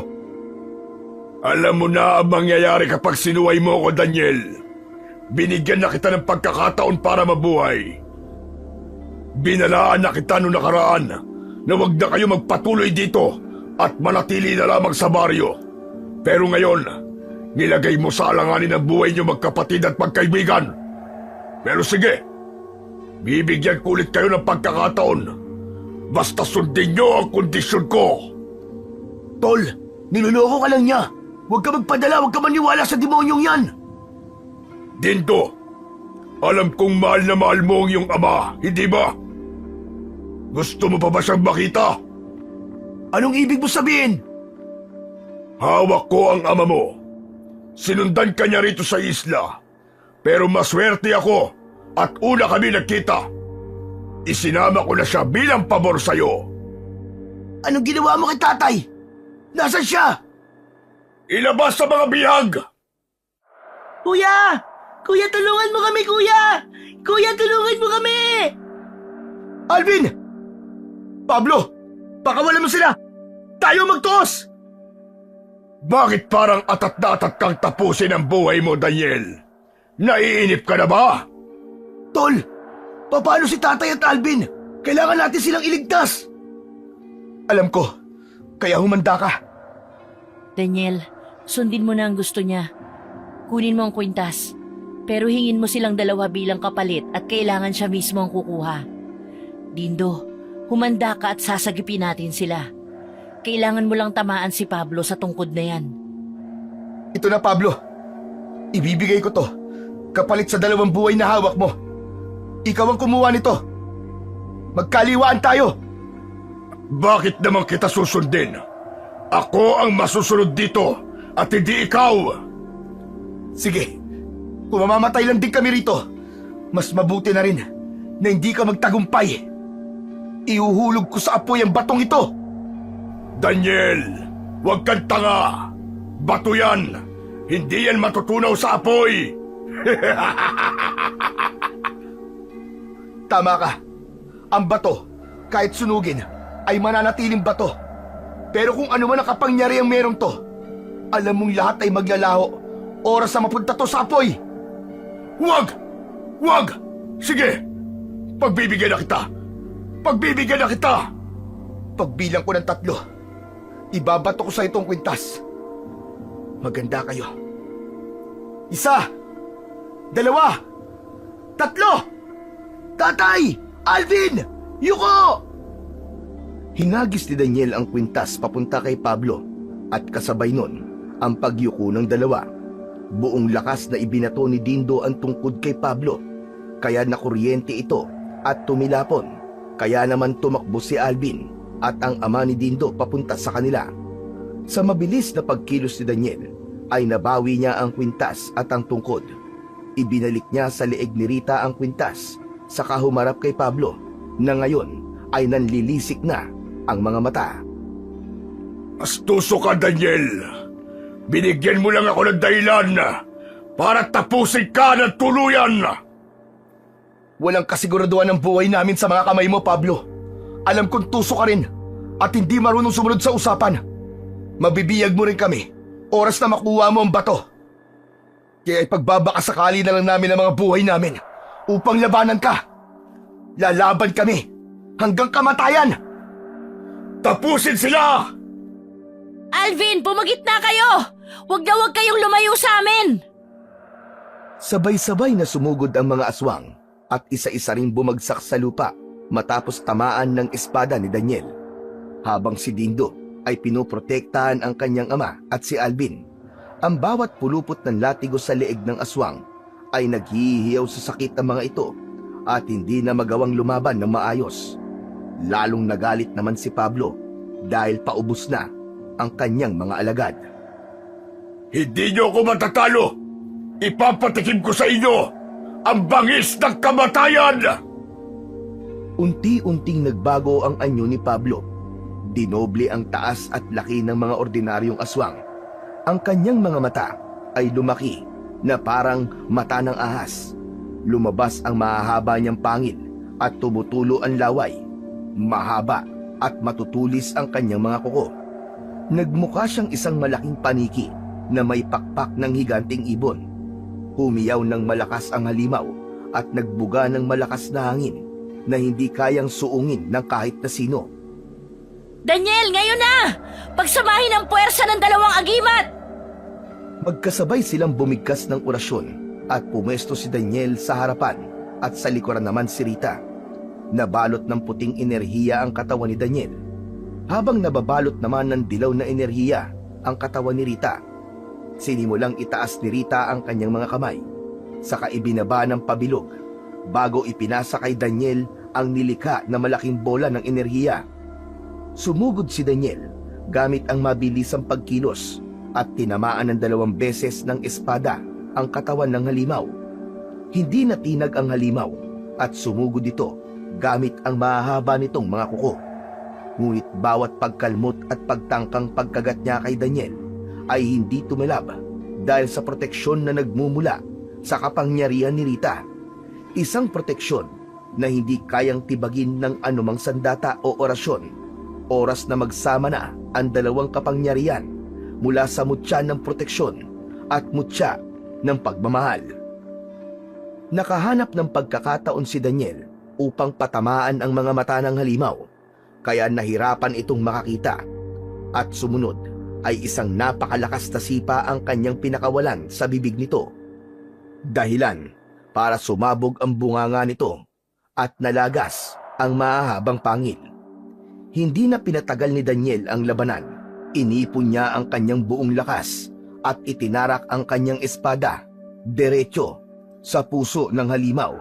Alam mo na ang mangyayari kapag sinuway mo ako, Daniel. Binigyan na kita ng pagkakataon para mabuhay. Binalaan na kita noong nakaraan na wag na kayo magpatuloy dito at manatili na lamang sa baryo. Pero ngayon, nilagay mo sa alanganin ang buhay niyo magkapatid at magkaibigan. Pero sige, bibigyan ko ulit kayo ng pagkakataon. Basta sundin niyo ang kondisyon ko. Tol, niloloko ka lang niya. Huwag ka magpadala, huwag ka maniwala sa demonyong yan! Dindo, alam kong mahal na mahal mo ang iyong ama, hindi ba? Gusto mo pa ba siyang makita? Anong ibig mo sabihin? Hawak ko ang ama mo. Sinundan ka niya rito sa isla. Pero maswerte ako at una kami nagkita. Isinama ko na siya bilang pabor sa'yo. Anong ginawa mo kay tatay? Nasaan siya? Ilabas sa mga bihag! Kuya! Kuya, tulungan mo kami, kuya! Kuya, tulungan mo kami! Alvin! Pablo! Pakawalan mo sila! Tayo magtuos! Bakit parang atat na atat kang tapusin ang buhay mo, Daniel? Naiinip ka na ba? Tol! Paano si tatay at Alvin? Kailangan natin silang iligtas! Alam ko, kaya humanda ka. Daniel, sundin mo na ang gusto niya. Kunin mo ang kwintas. Pero hingin mo silang dalawa bilang kapalit at kailangan siya mismo ang kukuha. Dindo, humanda ka at sasagipin natin sila. Kailangan mo lang tamaan si Pablo sa tungkod na yan. Ito na, Pablo. Ibibigay ko to. Kapalit sa 2 buhay na hawak mo. Ikaw ang kumuha nito. Magkaliwaan tayo. Bakit naman kita susundin? Ako ang masusunod dito at hindi ikaw. Sige, kung mamamatay lang din kami rito, mas mabuti na rin na hindi ka magtagumpay. Ihuhulog ko sa apoy ang batong ito. Daniel, huwag kang tanga. Bato yan. Hindi yan matutunaw sa apoy. Tama ka. Ang bato, kahit sunugin, ay mananatiling bato. Pero kung ano man ang kapangyarihang merong to, alam mong lahat ay maglalaho. Oras na mapunta to sa apoy. Huwag! Huwag! Sige! Pagbibigyan na kita! Pagbibigyan na kita! Pagbilang ko ng 3, ibabato ko sa itong kwintas. Maganda kayo. 1, 2, 3! Tatay! Alvin! Yuko! Hinagis ni Daniel ang kwintas papunta kay Pablo at kasabay nun ang pagyuko ng 2. Buong lakas na ibinato ni Dindo ang tungkod kay Pablo, kaya nakuryente ito at tumilapon. Kaya naman tumakbo si Alvin at ang ama ni Dindo papunta sa kanila. Sa mabilis na pagkilos ni Daniel ay nabawi niya ang kwintas at ang tungkod. Ibinalik niya sa leeg ni Rita ang kwintas, saka humarap kay Pablo na ngayon ay nanlilisik na ang mga mata. Astuso ka, Daniel. Binigyan mo lang ako ng dahilan para tapusin ka ng tuluyan. Walang kasiguraduhan ng buhay namin sa mga kamay mo, Pablo. Alam kong tuso ka rin at hindi marunong sumunod sa usapan. Mabibiyag mo rin kami oras na makuha mo ang bato. Kaya ipagbabakasakali na lang namin ang mga buhay namin upang labanan ka. Lalaban kami hanggang kamatayan. Tapusin sila! Alvin, pumagit na kayo! Huwag na huwag kayong lumayo sa amin! Sabay-sabay na sumugod ang mga aswang at isa-isa ring bumagsak sa lupa matapos tamaan ng espada ni Daniel. Habang si Dindo ay pinoprotektahan ang kanyang ama at si Alvin, ang bawat pulupot ng latigo sa leeg ng aswang ay naghihiyaw sa sakit ang mga ito at hindi na magawang lumaban ng maayos. Lalong nagalit naman si Pablo dahil paubos na ang kanyang mga alagad. Hindi niyo ako matatalo! Ipapatikim ko sa inyo ang bangis ng kamatayan! Unti-unting nagbago ang anyo ni Pablo. Dinoble ang taas at laki ng mga ordinaryong aswang. Ang kanyang mga mata ay lumaki na parang mata ng ahas. Lumabas ang mahahaba niyang pangil at tumutulo ang laway. Mahaba at matutulis ang kanyang mga kuko. Nagmukha siyang isang malaking paniki na may pakpak ng higanting ibon. Humiyaw ng malakas ang halimaw at nagbuga ng malakas na hangin na hindi kayang suungin ng kahit na sino. Daniel, ngayon na! Pagsamahin ang puwersa ng 2 agimat! Magkasabay silang bumigkas ng orasyon at pumesto si Daniel sa harapan at sa likuran naman si Rita. Nabalot ng puting enerhiya ang katawan ni Daniel, habang nababalot naman ng dilaw na enerhiya ang katawan ni Rita. Sinimulang itaas ni Rita ang kanyang mga kamay, saka ibinaba ng pabilog bago ipinasa kay Daniel ang nilikha na malaking bola ng enerhiya. Sumugod si Daniel gamit ang mabilisang pagkilos at tinamaan ng 2 beses ng espada ang katawan ng halimaw. Hindi natinag ang halimaw at sumugod ito gamit ang mahahaba nitong mga kuko. Ngunit bawat pagkalmot at pagtangkang pagkagat niya kay Daniel ay hindi tumilab dahil sa proteksyon na nagmumula sa kapangyarihan ni Rita. Isang proteksyon na hindi kayang tibagin ng anumang sandata o orasyon. Oras na magsama na ang 2 kapangyarihan mula sa mutya ng proteksyon at mutya ng pagmamahal. Nakahanap ng pagkakataon si Daniel upang patamaan ang mga mata ng halimaw, kaya nahirapan itong makakita, at sumunod ay isang napakalakas na sipa ang kanyang pinakawalan sa bibig nito. Dahilan para sumabog ang bunganga nito at nalagas ang mahahabang pangil. Hindi na pinatagal ni Daniel ang labanan. Inipon niya ang kanyang buong lakas at itinarak ang kanyang espada diretso sa puso ng halimaw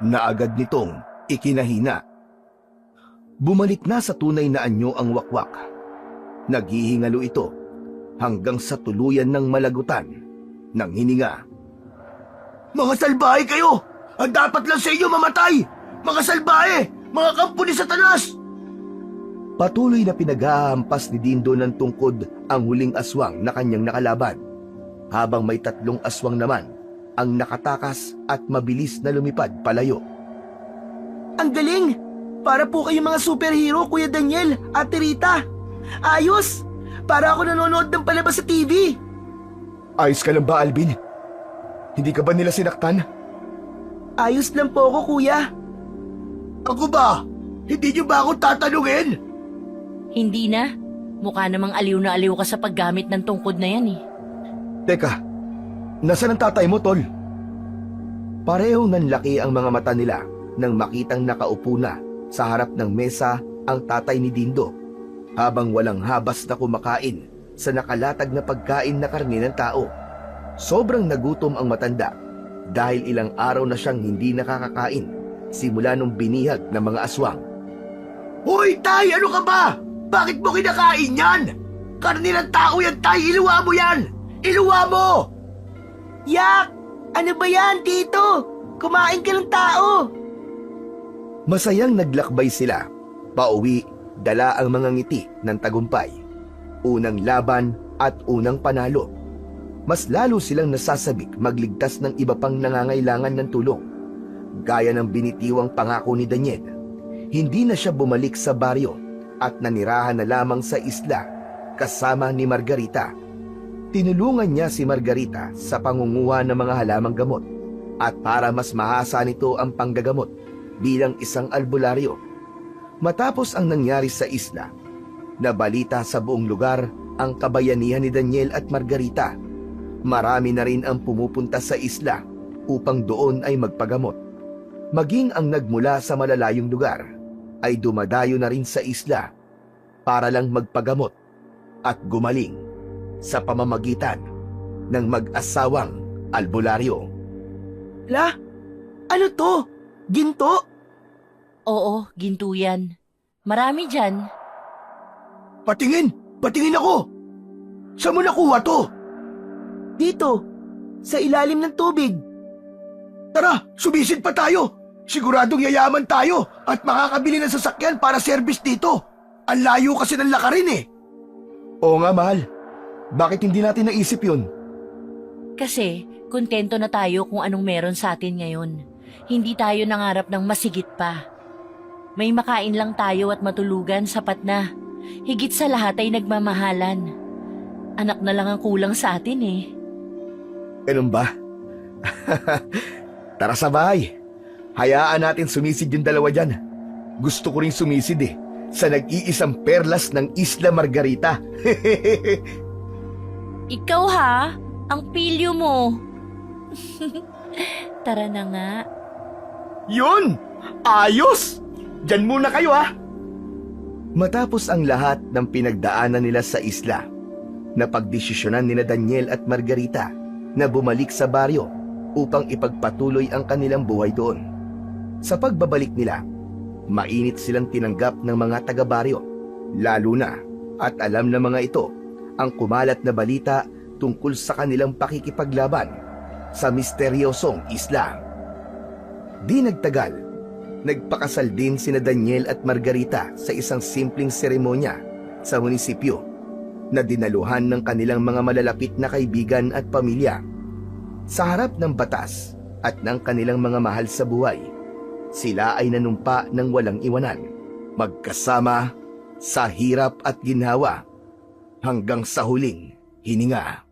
na agad nitong ikinahina. Bumalik na sa tunay na anyo ang wakwak. Naghihingalo ito hanggang sa tuluyan ng malagutan ng hininga. Mga salbahe kayo! Ang dapat lang sa inyo mamatay! Mga salbahe! Mga kampo ni Satanas! Patuloy na pinaghahampas ni Dindo ng tungkod ang huling aswang na kanyang nakalaban, habang may 3 aswang naman ang nakatakas at mabilis na lumipad palayo. Ang galing! Para po kayo mga superhero, Kuya Daniel, Ate Rita. Ayos! Para ako nanonood ng palabas sa TV. Ayos ka lang ba, Alvin? Hindi ka ba nila sinaktan? Ayos lang po ako, Kuya. Ako ba? Hindi niyo ba ako tatanungin? Hindi na. Mukha namang aliw na aliw ka sa paggamit ng tungkod na yan eh. Teka, nasaan ang tatay mo, Tol? Parehong nanlaki ang mga mata nila nang makitang nakaupo na sa harap ng mesa ang tatay ni Dindo, habang walang habas na kumakain sa nakalatag na pagkain na karne ng tao. Sobrang nagutom ang matanda dahil ilang araw na siyang hindi nakakakain simula nung binihag ng mga aswang. Hoy, Tay! Ano ka ba? Bakit mo kinakain yan? Karne ng tao yan, Tay! Iluwa mo yan! Iluwa mo! Yak! Ano ba yan, Tito? Kumain ka ng tao! Masayang naglakbay sila. Pauwi, dala ang mga ngiti ng tagumpay. Unang laban at unang panalo. Mas lalo silang nasasabik magligtas ng iba pang nangangailangan ng tulong. Gaya ng binitiwang pangako ni Daniel, hindi na siya bumalik sa baryo at nanirahan na lamang sa isla kasama ni Margarita. Tinulungan niya si Margarita sa pangunguha ng mga halamang gamot at para mas mahasa nito ang panggagamot bilang isang albularyo. Matapos ang nangyari sa isla, nabalita sa buong lugar ang kabayanihan ni Daniel at Margarita. Marami na rin ang pumupunta sa isla upang doon ay magpagamot. Maging ang nagmula sa malalayong lugar ay dumadayo na rin sa isla para lang magpagamot at gumaling sa pamamagitan ng mag-asawang albularyo. La? Ano to? Ginto? Oo, ginto yan. Marami dyan. Patingin! Patingin ako! Saan mo nakuha to? Dito. Sa ilalim ng tubig. Tara, sumisid pa tayo! Siguradong yayaman tayo at makakabili ng sasakyan para service dito. Ang layo kasi ng lakarin eh. Oo nga, mahal. Bakit hindi natin naisip yun? Kasi, kontento na tayo kung anong meron sa atin ngayon. Hindi tayo nangarap ng masigit pa. May makain lang tayo at matulugan, sapat na. Higit sa lahat ay nagmamahalan. Anak na lang ang kulang sa atin eh. Ganun ba? Tara sa bahay. Hayaan natin sumisid yung dalawa dyan. Gusto ko rin sumisid eh, sa nag-iisang perlas ng Isla Margarita. Ikaw ha? Ang pilyo mo. Tara na nga. Yun! Ayos! Diyan muna kayo ha! Matapos ang lahat ng pinagdaanan nila sa isla, Napagdesisyonan nina Daniel at Margarita na bumalik sa baryo upang ipagpatuloy ang kanilang buhay doon. Sa pagbabalik nila, mainit silang tinanggap ng mga taga-baryo, lalo na at alam ng mga ito ang kumalat na balita tungkol sa kanilang pakikipaglaban sa misteryosong isla. Di nagtagal, nagpakasal din sina Daniel at Margarita sa isang simpleng seremonya sa munisipyo na dinaluhan ng kanilang mga malalapit na kaibigan at pamilya. Sa harap ng batas at ng kanilang mga mahal sa buhay, sila ay nanumpa ng walang iwanan, magkasama sa hirap at ginhawa hanggang sa huling hininga.